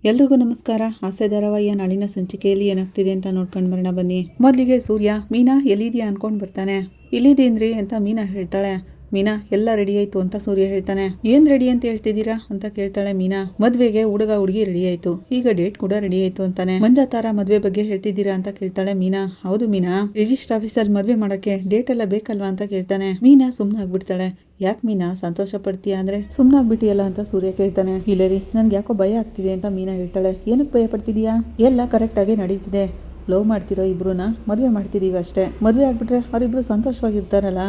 ಎಲ್ರಿಗೂ ನಮಸ್ಕಾರ. ಹಾಸ್ಯ ಧಾರಾವಾಹಿಯ ನಾಳಿನ ಸಂಚಿಕೆಯಲ್ಲಿ ಏನಾಗ್ತಿದೆ ಅಂತ ನೋಡ್ಕೊಂಡು ಬರೋಣ ಬನ್ನಿ. ಮೊದಲಿಗೆ ಸೂರ್ಯ ಮೀನಾ ಎಲ್ಲಿದೆಯಾ ಅನ್ಕೊಂಡು ಬರ್ತಾನೆ. ಇಲ್ಲಿದ್ದೀನ್ರಿ ಅಂತ ಮೀನಾ ಹೇಳ್ತಾಳೆ. ಮೀನಾ ಎಲ್ಲ ರೆಡಿ ಆಯ್ತು ಅಂತ ಸೂರ್ಯ ಹೇಳ್ತಾನೆ. ಏನ್ ರೆಡಿ ಅಂತ ಹೇಳ್ತಿದ್ದೀರಾ ಅಂತ ಕೇಳ್ತಾಳೆ ಮೀನಾ. ಮದ್ವೆಗೆ ಹುಡುಗ ಹುಡುಗಿ ರೆಡಿ ಆಯ್ತು, ಈಗ ಡೇಟ್ ಕೂಡ ರೆಡಿ ಆಯ್ತು ಅಂತಾನೆ. ಮಂಜಾತಾರ ಮದ್ವೆ ಬಗ್ಗೆ ಹೇಳ್ತಿದ್ದೀರಾ ಅಂತ ಕೇಳ್ತಾಳೆ ಮೀನಾ. ಹೌದು ಮೀನಾ, ರಿಜಿಸ್ಟರ್ ಆಫೀಸಲ್ಲಿ ಮದ್ವೆ ಮಾಡಕ್ಕೆ ಡೇಟ್ ಎಲ್ಲ ಬೇಕಲ್ವಾ ಅಂತ ಕೇಳ್ತಾನೆ. ಮೀನಾ ಸುಮ್ಮನಾಗ್ಬಿಡ್ತಾಳೆ. ಯಾಕೆ ಮೀನಾ ಸಂತೋಷ ಪಡ್ತೀಯಾ ಅಂದ್ರೆ ಸುಮ್ಮನಾಗ್ಬಿಟ್ಟಿಯಲ್ಲ ಅಂತ ಸೂರ್ಯ ಕೇಳ್ತಾನೆ. ಇಲ್ಲ ರೀ, ನನ್ಗೆ ಯಾಕೋ ಭಯ ಆಗ್ತಿದೆ ಅಂತ ಮೀನಾ ಹೇಳ್ತಾಳೆ. ಏನಕ್ಕೆ ಭಯ ಪಡ್ತಿದೀಯಾ? ಎಲ್ಲ ಕರೆಕ್ಟ್ ಆಗಿ ನಡೀತಿದೆ. ಲವ್ ಮಾಡ್ತಿರೋ ಇಬ್ರುನ ಮದುವೆ ಮಾಡ್ತಿದೀವಿ ಅಷ್ಟೇ. ಮದುವೆ ಆಗ್ಬಿಟ್ರೆ ಅವರಿಬ್ರು ಸಂತೋಷವಾಗಿರ್ತಾರಲ್ಲ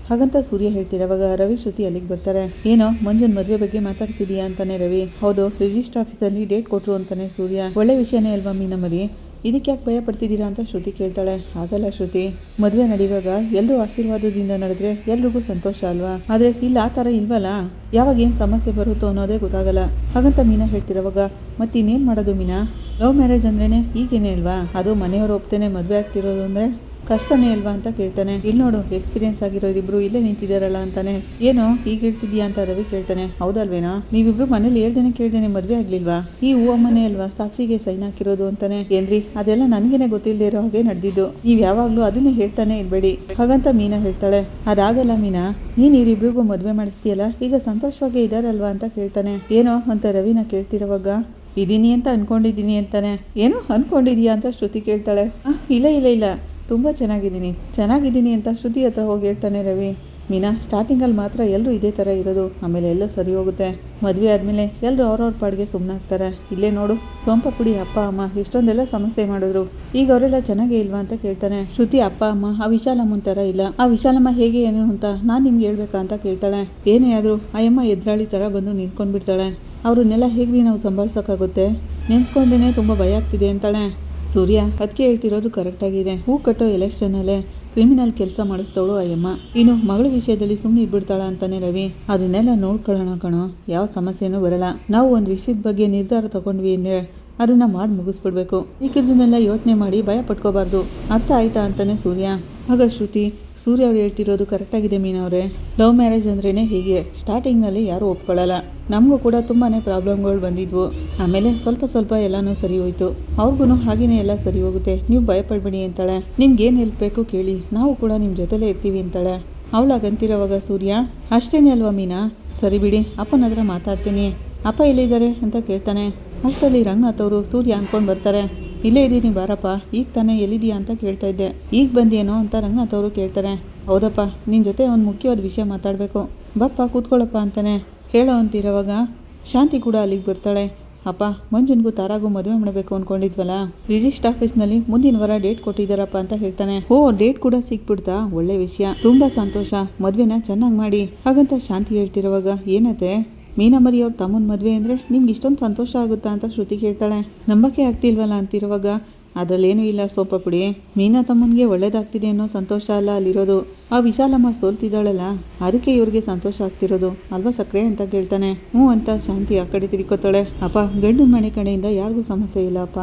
ಹಾಗಂತ ಸೂರ್ಯ ಹೇಳ್ತಿರೋವಾಗ ರವಿ ಶ್ರುತಿ ಅಲ್ಲಿಗೆ ಬರ್ತಾರೆ. ಏನೋ ಮಂಜುನ್ ಮದುವೆ ಬಗ್ಗೆ ಮಾತಾಡ್ತಿದೀಯಾ ಅಂತಾನೆ ರವಿ. ಹೌದು, ರಿಜಿಸ್ಟರ್ ಆಫೀಸಲ್ಲಿ ಡೇಟ್ ಕೊಟ್ರು ಅಂತಾನೆ ಸೂರ್ಯ. ಒಳ್ಳೆ ವಿಷಯನೇ ಅಲ್ವಾ ಮೀನಾ ಮರಿ, ಇದಕ್ಕೆ ಯಾಕೆ ಭಯ ಪಡ್ತಿದ್ದೀರಾ ಅಂತ ಶ್ರುತಿ ಕೇಳ್ತಾಳೆ. ಹಾಗಲ್ಲ ಶ್ರುತಿ, ಮದುವೆ ನಡೆಯುವಾಗ ಎಲ್ಲರೂ ಆಶೀರ್ವಾದದಿಂದ ನಡೆದ್ರೆ ಎಲ್ರಿಗೂ ಸಂತೋಷ ಅಲ್ವಾ, ಆದ್ರೆ ಇಲ್ಲಿ ಆ ಥರ ಇಲ್ವಲ್ಲ, ಯಾವಾಗ ಏನು ಸಮಸ್ಯೆ ಬರುತ್ತೋ ಅನ್ನೋದೇ ಗೊತ್ತಾಗಲ್ಲ ಹಾಗಂತ ಮೀನಾ ಹೇಳ್ತಿರೋವಾಗ ಮತ್ತಿನ್ನೇನು ಮಾಡೋದು ಮೀನಾ, ಲವ್ ಮ್ಯಾರೇಜ್ ಅಂದ್ರೇನೆ ಈಗೇನೆ ಅಲ್ವಾ, ಅದು ಮನೆಯವರು ಒಪ್ತೇನೆ ಮದುವೆ ಆಗ್ತಿರೋದು ಅಂದರೆ ಕಷ್ಟನೇ ಅಲ್ವಾ ಅಂತ ಕೇಳ್ತಾನೆ. ಇಲ್ಲಿ ನೋಡು, ಎಕ್ಸ್ಪೀರಿಯನ್ಸ್ ಆಗಿರೋರಿಬ್ರು ಇಲ್ಲೇ ನಿಂತಿದ್ದಾರಲ್ಲ ಅಂತಾನೆ. ಏನೋ ಈಗ ಹೇಳ್ತಿದ್ಯಾ ಅಂತ ರವಿ ಕೇಳ್ತಾನೆ. ಹೌದಲ್ವೇನೋ, ನೀವಿಬ್ರು ಮನೇಲಿ ಕೇಳ್ದೇನೆ ಮದ್ವೆ ಆಗ್ಲಿಲ್ವಾ? ಈ ಹೂವ ಮನೆ ಅಲ್ವಾ ಸಾಕ್ಷಿಗೆ ಸೈನ್ ಹಾಕಿರೋದು ಅಂತಾನೆ. ಏನ್ರಿ, ಅದೆಲ್ಲ ನನಗೇನೆ ಗೊತ್ತಿಲ್ಲದೆ ಇರೋ ಹಾಗೆ ನಡೆದಿದ್ದು, ನೀವ್ ಯಾವಾಗ್ಲೂ ಅದನ್ನೇ ಹೇಳ್ತಾನೆ ಇರ್ಬೇಡಿ ಹಾಗಂತ ಮೀನಾ ಹೇಳ್ತಾಳೆ. ಅದಾಗಲ್ಲ ಮೀನಾ, ನೀನ್ ಇವ್ರಿಬ್ರಿಗೂ ಮದ್ವೆ ಮಾಡಿಸ್ತೀಯಲ್ಲ, ಈಗ ಸಂತೋಷವಾಗಿ ಇದಾರಲ್ವಾ ಅಂತ ಕೇಳ್ತಾನೆ. ಏನೋ ಅಂತ ರವಿನ ಕೇಳ್ತಿರೋವಾಗ ಇದೀನಿ ಅಂತ ಅನ್ಕೊಂಡಿದ್ದೀನಿ ಅಂತಾನೆ. ಏನು ಅನ್ಕೊಂಡಿದೀಯಾ ಅಂತ ಶ್ರುತಿ ಕೇಳ್ತಾಳೆ. ಇಲ್ಲ ತುಂಬ ಚೆನ್ನಾಗಿದ್ದೀನಿ ಅಂತ ಶ್ರುತಿ ಹತ್ರ ಹೋಗಿ ಹೇಳ್ತಾನೆ ರವಿ. ಮೀನಾ, ಸ್ಟಾರ್ಟಿಂಗಲ್ಲಿ ಮಾತ್ರ ಎಲ್ಲರೂ ಇದೇ ಥರ ಇರೋದು, ಆಮೇಲೆ ಎಲ್ಲೋ ಸರಿ ಹೋಗುತ್ತೆ. ಮದುವೆ ಆದಮೇಲೆ ಎಲ್ಲರೂ ಅವ್ರವ್ರ ಪಾಡಿಗೆ ಸುಮ್ಮನಾಗ್ತಾರೆ. ಇಲ್ಲೇ ನೋಡು, ಸೋಂಪ ಪುಡಿ ಅಪ್ಪ ಅಮ್ಮ ಎಷ್ಟೊಂದೆಲ್ಲ ಸಮಸ್ಯೆ ಮಾಡಿದ್ರು, ಈಗ ಅವರೆಲ್ಲ ಚೆನ್ನಾಗೇ ಇಲ್ವಾ ಅಂತ ಕೇಳ್ತಾನೆ. ಶ್ರುತಿ ಅಪ್ಪ ಅಮ್ಮ ಆ ವಿಶಾಲಮ್ಮನ ಥರ ಇಲ್ಲ, ಆ ವಿಶಾಲಮ್ಮ ಹೇಗೆ ಏನು ಅಂತ ನಾನು ನಿಮ್ಗೆ ಹೇಳ್ಬೇಕಾ ಅಂತ ಕೇಳ್ತಾಳೆ. ಏನೇ ಆದರೂ ಅಯ್ಯಮ್ಮ ಎದುರಾಳಿ ಥರ ಬಂದು ನಿಂತ್ಕೊಂಡ್ಬಿಡ್ತಾಳೆ, ಅವ್ರನ್ನೆಲ್ಲ ಹೇಗ್ರಿ ನಾವು ಸಂಭಾಳಿಸೋಕ್ಕಾಗುತ್ತೆ, ನೆನೆಸ್ಕೊಂಡ್ರೇ ತುಂಬ ಭಯ ಆಗ್ತಿದೆ ಅಂತಾಳೆ. ಸೂರ್ಯ ಅದಕ್ಕೆ ಹೇಳ್ತಿರೋದು ಕರೆಕ್ಟಾಗಿದೆ. ಹೂ ಕಟ್ಟೋ ಎಲೆಕ್ಷನಲ್ಲೇ ಕ್ರಿಮಿನಲ್ ಕೆಲಸ ಮಾಡಿಸ್ತವಳು ಅಯ್ಯಮ್ಮ, ಇನ್ನು ಮಗಳ ವಿಷಯದಲ್ಲಿ ಸುಮ್ಮನೆ ಇದ್ಬಿಡ್ತಾಳ ಅಂತಾನೆ ರವಿ. ಅದನ್ನೆಲ್ಲ ನೋಡ್ಕೊಳ್ಳೋಣ ಕಣೋ, ಯಾವ ಸಮಸ್ಯೆನೂ ಬರಲ್ಲ. ನಾವು ಒಂದು ವಿಷಯದ ಬಗ್ಗೆ ನಿರ್ಧಾರ ತಗೊಂಡ್ವಿ ಅಂದರೆ ಅದನ್ನ ಮಾಡಿ ಮುಗಿಸ್ಬಿಡ್ಬೇಕು, ಈಗಿದ್ದನ್ನೆಲ್ಲ ಯೋಚನೆ ಮಾಡಿ ಭಯ ಪಟ್ಕೋಬಾರ್ದು, ಅರ್ಥ ಆಯ್ತಾ ಅಂತಾನೆ ಸೂರ್ಯ. ಆಗ ಶ್ರುತಿ, ಸೂರ್ಯ ಅವ್ರು ಹೇಳ್ತಿರೋದು ಕರೆಕ್ಟಾಗಿದೆ ಮೀನಾ ಅವರೇ, ಲವ್ ಮ್ಯಾರೇಜ್ ಅಂದ್ರೇ ಹೀಗೆ, ಸ್ಟಾರ್ಟಿಂಗ್ನಲ್ಲಿ ಯಾರೂ ಒಪ್ಕೊಳ್ಳಲ್ಲ, ನಮಗೂ ಕೂಡ ತುಂಬಾ ಪ್ರಾಬ್ಲಮ್ಗಳು ಬಂದಿದ್ವು, ಆಮೇಲೆ ಸ್ವಲ್ಪ ಎಲ್ಲನೂ ಸರಿ ಹೋಯ್ತು, ಅವ್ರಿಗೂ ಹಾಗೇನೆ ಎಲ್ಲ ಸರಿ ಹೋಗುತ್ತೆ, ನೀವು ಭಯಪಡಬೇಡಿ ಅಂತಾಳೆ. ನಿಮ್ಗೇನು ಹೆಲ್ಪ್ ಬೇಕು ಕೇಳಿ, ನಾವು ಕೂಡ ನಿಮ್ಮ ಜೊತೆಲೇ ಇರ್ತೀವಿ ಅಂತಾಳೆ. ಅವಳಾಗಂತಿರೋವಾಗ ಸೂರ್ಯ, ಅಷ್ಟೇನೆ ಅಲ್ವಾ ಮೀನಾ, ಸರಿ ಬಿಡಿ ಅಪ್ಪನ ಹತ್ರ ಮಾತಾಡ್ತೀನಿ, ಅಪ್ಪ ಎಲ್ಲಿದ್ದಾರೆ ಅಂತ ಕೇಳ್ತಾನೆ. ಅಷ್ಟರಲ್ಲಿ ರಂಗನಾಥ್ ಅವರು ಸೂರ್ಯ ಅಂದ್ಕೊಂಡು ಬರ್ತಾರೆ. ಇಲ್ಲೇ ಇದ್ದೀನಿ ಬಾರಪ್ಪ, ಈಗ ತಾನೇ ಎಲ್ಲಿದೆಯಾ ಅಂತ ಕೇಳ್ತಾ ಇದ್ದೆ, ಈಗ ಬಂದೇನೋ ಅಂತ ರಂಗನಾಥ್ ಅವರು ಕೇಳ್ತಾರೆ. ಹೌದಪ್ಪ, ನಿನ್ನ ಜೊತೆ ಒಂದು ಮುಖ್ಯವಾದ ವಿಷಯ ಮಾತಾಡಬೇಕು, ಬಪ್ಪ ಕೂತ್ಕೊಳ್ಳಪ್ಪ ಅಂತಾನೆ ಹೇಳೋ ಅಂತಿರೋವಾಗ ಶಾಂತಿ ಕೂಡ ಅಲ್ಲಿಗೆ ಬರ್ತಾಳೆ. ಅಪ್ಪ, ಮಂಜುನ್ಗೂ ತಾರಾಗೂ ಮದುವೆ ಮಾಡಬೇಕು ಅಂದ್ಕೊಂಡಿದ್ವಲ್ಲ, ರಿಜಿಸ್ಟರ್ ಆಫೀಸ್ನಲ್ಲಿ ಮುಂದಿನ ವಾರ ಡೇಟ್ ಕೊಟ್ಟಿದ್ದಾರಪ್ಪ ಅಂತ ಹೇಳ್ತಾನೆ. ಓ, ಡೇಟ್ ಕೂಡ ಸಿಕ್ಬಿಡ್ತಾ, ಒಳ್ಳೆ ವಿಷಯ, ತುಂಬ ಸಂತೋಷ, ಮದುವೆನ ಚೆನ್ನಾಗಿ ಮಾಡಿ ಹಾಗಂತ ಶಾಂತಿ ಹೇಳ್ತಿರೋವಾಗ ಏನತ್ತೆ ಮೀನಾ ಮರಿ ಅವ್ರ ತಮ್ಮನ ಮದುವೆ ಅಂದರೆ ನಿಮ್ಗೆ ಇಷ್ಟೊಂದು ಸಂತೋಷ ಆಗುತ್ತಾ ಅಂತ ಶ್ರುತಿ ಕೇಳ್ತಾಳೆ. ನಂಬಕ್ಕೆ ಆಗ್ತಿಲ್ವಲ್ಲ ಅಂತಿರುವಾಗ ಅದರಲ್ಲೇನೂ ಇಲ್ಲ ಸೋಪ ಪುಡಿ, ಮೀನಾ ತಮ್ಮನಿಗೆ ಒಳ್ಳೇದಾಗ್ತಿದೆ ಅನ್ನೋ ಸಂತೋಷ ಅಲ್ಲ ಅಲ್ಲಿರೋದು, ಆ ವಿಶಾಲಮ್ಮ ಸೋಲ್ತಿದ್ದಾಳಲ್ಲ ಅದಕ್ಕೆ ಇವ್ರಿಗೆ ಸಂತೋಷ ಆಗ್ತಿರೋದು ಅಲ್ವಾ ಸಕ್ರೆ ಅಂತ ಕೇಳ್ತಾನೆ. ಹ್ಞೂ ಅಂತ ಶಾಂತಿ ಆ ಕಡೆ ತಿರ್ಕೋತಾಳೆ. ಅಪ್ಪ, ಗಂಡು ಮನೆ ಕಡೆಯಿಂದ ಯಾರಿಗೂ ಸಮಸ್ಯೆ ಇಲ್ಲ ಅಪ್ಪ,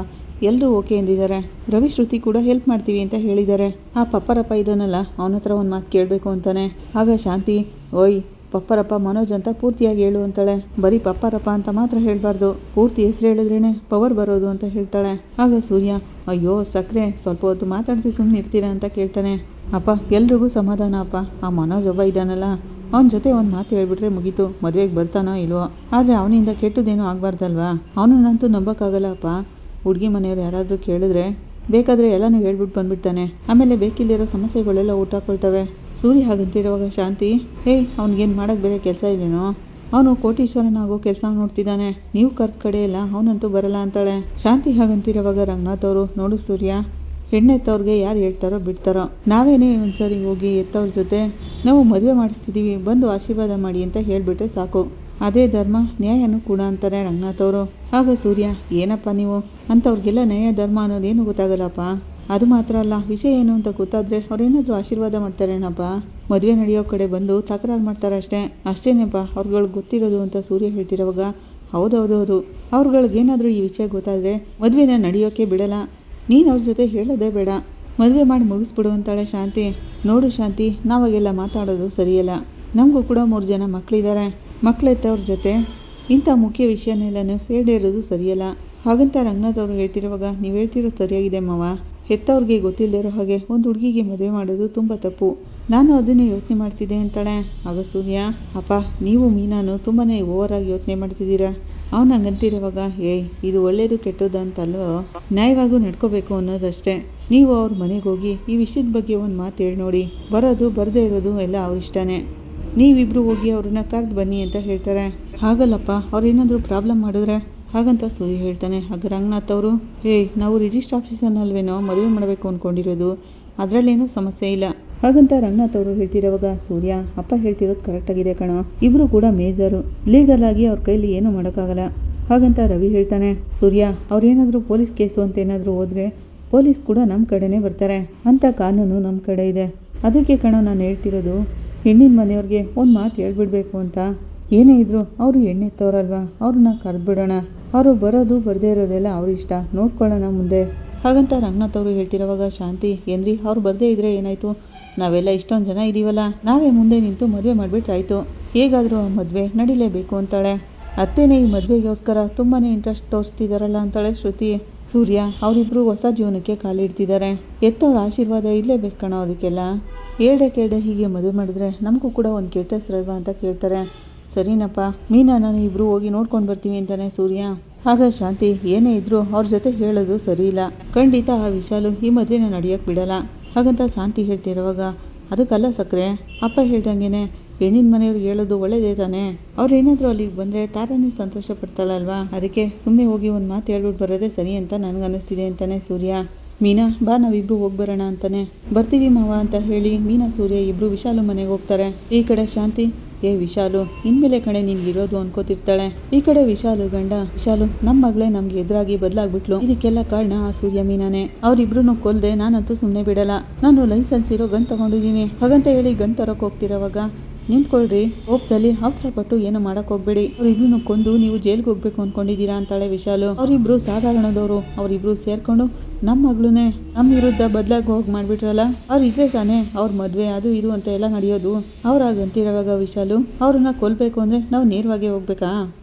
ಎಲ್ಲರೂ ಓಕೆ ಎಂದಿದ್ದಾರೆ, ರವಿ ಶ್ರುತಿ ಕೂಡ ಹೆಲ್ಪ್ ಮಾಡ್ತೀವಿ ಅಂತ ಹೇಳಿದ್ದಾರೆ. ಆ ಪಪ್ಪರಪ್ಪ ಇದ್ದಾನಲ್ಲ, ಅವನ ಹತ್ರ ಒಂದು ಮಾತು ಕೇಳಬೇಕು ಅಂತಾನೆ. ಆಗ ಶಾಂತಿ, ಓಯ್ ಪಪ್ಪರಪ್ಪ ಮನೋಜ್ ಅಂತ ಪೂರ್ತಿಯಾಗಿ ಹೇಳು ಅಂತಾಳೆ. ಬರೀ ಪಪ್ಪರಪ್ಪ ಅಂತ ಮಾತ್ರ ಹೇಳಬಾರ್ದು, ಪೂರ್ತಿ ಹೆಸರು ಹೇಳಿದ್ರೇ ಪವರ್ ಬರೋದು ಅಂತ ಹೇಳ್ತಾಳೆ. ಆಗ ಸೂರ್ಯ, ಅಯ್ಯೋ ಸಕ್ರೆ, ಸ್ವಲ್ಪ ಹೊತ್ತು ಮಾತಾಡಿಸಿ ಸುಮ್ಮನೆ ಇರ್ತೀರಾ ಅಂತ ಕೇಳ್ತಾನೆ. ಅಪ್ಪ, ಎಲ್ರಿಗೂ ಸಮಾಧಾನ ಅಪ್ಪ, ಆ ಮನೋಜ್ ಒಬ್ಬ ಇದ್ದಾನಲ್ಲ, ಅವನ ಜೊತೆ ಒಂದು ಮಾತು ಹೇಳ್ಬಿಟ್ರೆ ಮುಗೀತು, ಮದುವೆಗೆ ಬರ್ತಾನೋ ಇಲ್ವೋ, ಆದರೆ ಅವನಿಂದ ಕೆಟ್ಟದೇನೂ ಆಗಬಾರ್ದಲ್ವಾ, ಅವನನ್ನಂತೂ ನಂಬೋಕ್ಕಾಗಲ್ಲ ಅಪ್ಪ, ಹುಡುಗಿ ಮನೆಯವ್ರು ಯಾರಾದರೂ ಕೇಳಿದ್ರೆ ಬೇಕಾದರೆ ಎಲ್ಲನೂ ಹೇಳ್ಬಿಟ್ಟು ಬಂದ್ಬಿಡ್ತಾನೆ, ಆಮೇಲೆ ಬೇಕಿಲ್ಲಿರೋ ಸಮಸ್ಯೆಗಳೆಲ್ಲ ಊಟಾಕೊಳ್ತವೆ. ಸೂರ್ಯ ಹಾಗಂತಿರುವಾಗ ಶಾಂತಿ, ಅವ್ನಿಗೇನು ಮಾಡೋಕ್ಕೆ ಬೇರೆ ಕೆಲಸ ಇಲ್ಲೇನೋ, ಅವನು ಕೋಟೀಶ್ವರನಾಗೋ ಕೆಲಸ ನೋಡ್ತಿದ್ದಾನೆ, ನೀವು ಕರ್ದ ಕಡೆ ಎಲ್ಲ ಅವನಂತೂ ಬರಲ್ಲ ಅಂತಾಳೆ. ಶಾಂತಿ ಹಾಗಂತಿರುವಾಗ ರಂಗನಾಥ್ ಅವರು, ನೋಡು ಸೂರ್ಯ, ಹೆಣ್ಣೆತ್ತವ್ರಿಗೆ ಯಾರು ಹೇಳ್ತಾರೋ ಬಿಡ್ತಾರೋ, ನಾವೇನೇ ಒಂದ್ಸರಿ ಹೋಗಿ ಎತ್ತವ್ರ ಜೊತೆ ನಾವು ಮದುವೆ ಮಾಡಿಸ್ತಿದ್ದೀವಿ, ಬಂದು ಆಶೀರ್ವಾದ ಮಾಡಿ ಅಂತ ಹೇಳಿಬಿಟ್ರೆ ಸಾಕು, ಅದೇ ಧರ್ಮ ನ್ಯಾಯನೂ ಕೂಡ ಅಂತಾರೆ ರಂಗನಾಥ್ ಅವರು. ಆಗ ಸೂರ್ಯ, ಏನಪ್ಪ ನೀವು ಅಂಥವ್ರಿಗೆಲ್ಲ ನ್ಯಾಯ ಧರ್ಮ ಅನ್ನೋದೇನು ಗೊತ್ತಾಗಲ್ಲಪ್ಪ, ಅದು ಮಾತ್ರ ಅಲ್ಲ, ವಿಷಯ ಏನು ಅಂತ ಗೊತ್ತಾದರೆ ಅವ್ರೇನಾದರೂ ಆಶೀರ್ವಾದ ಮಾಡ್ತಾರೇನಪ್ಪ, ಮದುವೆ ನಡೆಯೋ ಕಡೆ ಬಂದು ತಕರಾರು ಮಾಡ್ತಾರೆ ಅಷ್ಟೇನಪ್ಪ ಅವ್ರುಗಳಿಗೆ ಗೊತ್ತಿರೋದು ಅಂತ ಸೂರ್ಯ ಹೇಳ್ತಿರೋವಾಗ ಹೌದೌದು, ಅವ್ರುಗಳಿಗೇನಾದರೂ ಈ ವಿಷಯ ಗೊತ್ತಾದರೆ ಮದುವೆನ ನಡೆಯೋಕ್ಕೆ ಬಿಡಲ್ಲ, ನೀನು ಅವ್ರ ಜೊತೆ ಹೇಳೋದೇ ಬೇಡ, ಮದುವೆ ಮಾಡಿ ಮುಗಿಸ್ಬಿಡು ಅಂತಾಳೆ ಶಾಂತಿ. ನೋಡು ಶಾಂತಿ, ನಾವಾಗೆಲ್ಲ ಮಾತಾಡೋದು ಸರಿಯಲ್ಲ, ನಮಗೂ ಕೂಡ 3 ಜನ ಮಕ್ಕಳಿದ್ದಾರೆ, ಮಕ್ಕಳೆತ್ತವ್ರ ಜೊತೆ ಇಂಥ ಮುಖ್ಯ ವಿಷಯನೆಲ್ಲನೂ ಹೇಳದೇ ಇರೋದು ಸರಿಯಲ್ಲ, ಹಾಗಂತ ರಂಗನಾಥ್ ಅವರು ಹೇಳ್ತಿರುವಾಗ ನೀವು ಹೇಳ್ತಿರೋದು ಸರಿಯಾಗಿದೆ ಮಾವ. ಹೆತ್ತವ್ರಿಗೆ ಗೊತ್ತಿಲ್ಲದೆ ಇರೋ ಹಾಗೆ ಒಂದು ಹುಡುಗಿಗೆ ಮದುವೆ ಮಾಡೋದು ತುಂಬ ತಪ್ಪು. ನಾನು ಅದನ್ನೇ ಯೋಚನೆ ಮಾಡ್ತಿದ್ದೆ ಅಂತಾಳೆ. ಆಗ ಸೂರ್ಯ, ಅಪ್ಪ ನೀವು ಮೀನಾನು ತುಂಬಾ ಓವರಾಗಿ ಯೋಚನೆ ಮಾಡ್ತಿದ್ದೀರಾ. ಅವನು ಹಂಗಂತಿರುವಾಗ ಇದು ಒಳ್ಳೇದು ಕೆಟ್ಟದ್ದು ಅಂತಲ್ವೋ, ನ್ಯಾಯವಾಗೂ ನಡ್ಕೋಬೇಕು ಅನ್ನೋದಷ್ಟೇ. ನೀವು ಅವ್ರ ಮನೆಗೆ ಹೋಗಿ ಈ ವಿಷಯದ ಬಗ್ಗೆ ಒಂದು ಮಾತು ಹೇಳಿ ನೋಡಿ. ಬರೋದು ಬರದೇ ಇರೋದು ಎಲ್ಲ ಅವ್ರ ಇಷ್ಟನೇ. ನೀವಿಬ್ರು ಹೋಗಿ ಅವ್ರನ್ನ ಕರೆದು ಬನ್ನಿ ಅಂತ ಹೇಳ್ತಾರೆ. ಹಾಗಲ್ಲಪ್ಪ, ಅವ್ರೇನಾದರೂ ಪ್ರಾಬ್ಲಮ್ ಮಾಡಿದ್ರೆ ಹಾಗಂತ ಸೂರ್ಯ ಹೇಳ್ತಾನೆ. ಆಗ ರಂಗನಾಥ್ ಅವರು, ನಾವು ರಿಜಿಸ್ಟರ್ ಆಫೀಸರ್ನಲ್ವೇನೋ ಮದುವೆ ಮಾಡಬೇಕು ಅಂದ್ಕೊಂಡಿರೋದು, ಅದರಲ್ಲೇನೂ ಸಮಸ್ಯೆ ಇಲ್ಲ ಹಾಗಂತ ರಂಗನಾಥ್ ಅವರು ಹೇಳ್ತಿರೋವಾಗ ಸೂರ್ಯ, ಅಪ್ಪ ಹೇಳ್ತಿರೋದು ಕರೆಕ್ಟಾಗಿದೆ ಕಣೋ. ಇಬ್ಬರು ಕೂಡ ಮೇಜರು, ಲೀಗಲ್ ಆಗಿ ಅವ್ರ ಕೈಲಿ ಏನೂ ಮಾಡೋಕ್ಕಾಗಲ್ಲ ಹಾಗಂತ ರವಿ ಹೇಳ್ತಾನೆ. ಸೂರ್ಯ, ಅವ್ರೇನಾದರೂ ಪೊಲೀಸ್ ಕೇಸು ಅಂತ ಏನಾದರೂ ಹೋದರೆ ಪೊಲೀಸ್ ಕೂಡ ನಮ್ಮ ಕಡೆನೇ ಬರ್ತಾರೆ ಅಂತ ಕಾನೂನು ನಮ್ಮ ಕಡೆ ಇದೆ. ಅದಕ್ಕೆ ಕಣೋ ನಾನು ಹೇಳ್ತಿರೋದು, ಹೆಣ್ಣಿನ ಮನೆಯವ್ರಿಗೆ ಒಂದು ಮಾತು ಹೇಳ್ಬಿಡ್ಬೇಕು ಅಂತ. ಏನೇ ಇದ್ರು ಅವರು ಹೆಣ್ಣೆತ್ತವ್ರಲ್ವಾ, ಅವ್ರನ್ನ ಕರೆದ್ಬಿಡೋಣ. ಅವರು ಬರೋದು ಬರದೇ ಇರೋದೆಲ್ಲ ಅವ್ರ ಇಷ್ಟ, ನೋಡ್ಕೊಳ್ಳೋಣ ಮುಂದೆ ಹಾಗಂತ ರಂಗನಾಥ್ ಅವರು ಹೇಳ್ತಿರೋವಾಗ ಶಾಂತಿ, ಏನ್ರಿ ಅವ್ರು ಬರದೇ ಇದ್ರೆ ಏನಾಯಿತು, ನಾವೆಲ್ಲ ಇಷ್ಟೊಂದು ಜನ ಇದ್ದೀವಲ್ಲ, ನಾವೇ ಮುಂದೆ ನಿಂತು ಮದುವೆ ಮಾಡಿಬಿಟ್ರಾಯ್ತು. ಹೇಗಾದರೂ ಆ ಮದುವೆ ನಡಿಲೇಬೇಕು ಅಂತಾಳೆ. ಅತ್ತೇನೆ ಈ ಮದುವೆಗೋಸ್ಕರ ತುಂಬಾ ಇಂಟ್ರೆಸ್ಟ್ ತೋರಿಸ್ತಿದ್ದಾರಲ್ಲ ಅಂತಾಳೆ ಶ್ರುತಿ. ಸೂರ್ಯ, ಅವರಿಬ್ಬರು ಹೊಸ ಜೀವನಕ್ಕೆ ಕಾಲಿಡ್ತಿದ್ದಾರೆ. ಎತ್ತವ್ರ ಆಶೀರ್ವಾದ ಇರಲೇಬೇಕು ಕಣೋ ಅದಕ್ಕೆಲ್ಲ. ಕೇಳ್ದೆ ಹೀಗೆ ಮದುವೆ ಮಾಡಿದ್ರೆ ನಮಗೂ ಕೂಡ ಒಂದು ಕೆಟ್ಟ ಹೆಸರಲ್ವಾ ಅಂತ ಕೇಳ್ತಾರೆ. ಸರಿನಪ್ಪ, ಮೀನಾ ನಾನು ಇಬ್ಬರು ಹೋಗಿ ನೋಡ್ಕೊಂಡು ಬರ್ತೀವಿ ಅಂತಾನೆ ಸೂರ್ಯ. ಆಗ ಶಾಂತಿ, ಏನೇ ಇದ್ರೂ ಅವ್ರ ಜೊತೆ ಹೇಳೋದು ಸರಿ ಇಲ್ಲ. ಖಂಡಿತ ಆ ವಿಶಾಲು ಈ ಮದುವೆನ ನಡೆಯೋಕ್ಕೆ ಬಿಡಲ್ಲ ಹಾಗಂತ ಶಾಂತಿ ಹೇಳ್ತಿರುವಾಗ, ಅದಕ್ಕಲ್ಲ ಸಕ್ಕರೆ, ಅಪ್ಪ ಹೇಳ್ದಂಗೆ ಹೆಣ್ಣಿನ ಮನೆಯವ್ರಿಗೆ ಹೇಳೋದು ಒಳ್ಳೇದೇ ತಾನೆ. ಅವ್ರು ಏನಾದರೂ ಅಲ್ಲಿಗೆ ಬಂದರೆ ತಾರನೇ ಸಂತೋಷ ಪಡ್ತಾಳಲ್ವಾ, ಅದಕ್ಕೆ ಸುಮ್ಮನೆ ಹೋಗಿ ಒಂದು ಮಾತು ಹೇಳ್ಬಿಟ್ಟು ಬರೋದೇ ಸರಿ ಅಂತ ನನಗನ್ನಿಸ್ತಿದೆ ಅಂತಾನೆ ಸೂರ್ಯ. ಮೀನಾ, ಬಾ ನಾವಿಬ್ರು ಹೋಗಿ ಬರೋಣ ಅಂತಾನೆ. ಬರ್ತೀವಿ ಮಾವ ಅಂತ ಹೇಳಿ ಮೀನಾ ಸೂರ್ಯ ಇಬ್ಬರು ವಿಶಾಲು ಮನೆಗೆ ಹೋಗ್ತಾರೆ. ಈ ಕಡೆ ಶಾಂತಿ, ವಿಶಾಲು ಇನ್ಮೇಲೆ ಕಡೆ ನಿನ್ಗಿರೋದು ಅನ್ಕೋತಿರ್ತಾಳೆ. ಈ ಕಡೆ ವಿಶಾಲು ಗಂಡ, ವಿಶಾಲು ನಮ್ಮ ಮಗಳೇ ನಮ್ಗೆ ಎದುರಾಗಿ ಬದಲಾಗ್ಬಿಟ್ಲು, ಇದಕ್ಕೆಲ್ಲ ಕಾರಣ ಆ ಸೂರ್ಯ ಮೀನಾನೆ. ಅವ್ರಿಬ್ರು ಕೊಲ್ದೆ ನಾನಂತೂ ಸುಮ್ಮನೆ ಬಿಡಲ್ಲ. ನಾನು ಲೈಸೆನ್ಸ್ ಇರೋ ಗನ್ ತಗೊಂಡಿದ್ದೀನಿ ಹಾಗಂತ ಹೇಳಿ ಗನ್ ತರಕ್ಕೆ ಹೋಗ್ತಿರೋವಾಗ, ನಿಂತ್ಕೊಳ್ರಿ, ಹೋಗ್ದಲ್ಲಿ ಅವಸರ ಪಟ್ಟು ಏನು ಮಾಡಕ್ ಹೋಗ್ಬೇಡಿ. ಅವ್ರಿಬ್ರು ಕೊಂದು ನೀವು ಜೈಲ್ಗೆ ಹೋಗ್ಬೇಕು ಅನ್ಕೊಂಡಿದ್ದೀರಾ ಅಂತಾಳೆ ವಿಶಾಲು. ಅವರಿಬ್ರು ಸಾಧಾರಣದವರು, ಅವರಿಬ್ರು ಸೇರ್ಕೊಂಡು ನಮ್ಮ ಮಗಳನ್ನೇ ನಮ್ಮ ವಿರುದ್ಧ ಬದಲಾಗಿ ಹೋಗಿ ಮಾಡ್ಬಿಟ್ರಲ್ಲ. ಅವ್ರು ಇದ್ರೆ ತಾನೇ ಅವ್ರ ಮದುವೆ ಅದು ಇದು ಅಂತ ಎಲ್ಲ ನಡೆಯೋದು. ಅವ್ರಾಗಂತಿರೋವಾಗ ವಿಶಾಲು, ಅವ್ರನ್ನ ಕೊಲ್ಬೇಕು ಅಂದರೆ ನಾವು ನೇರವಾಗಿ ಹೋಗ್ಬೇಕಾ?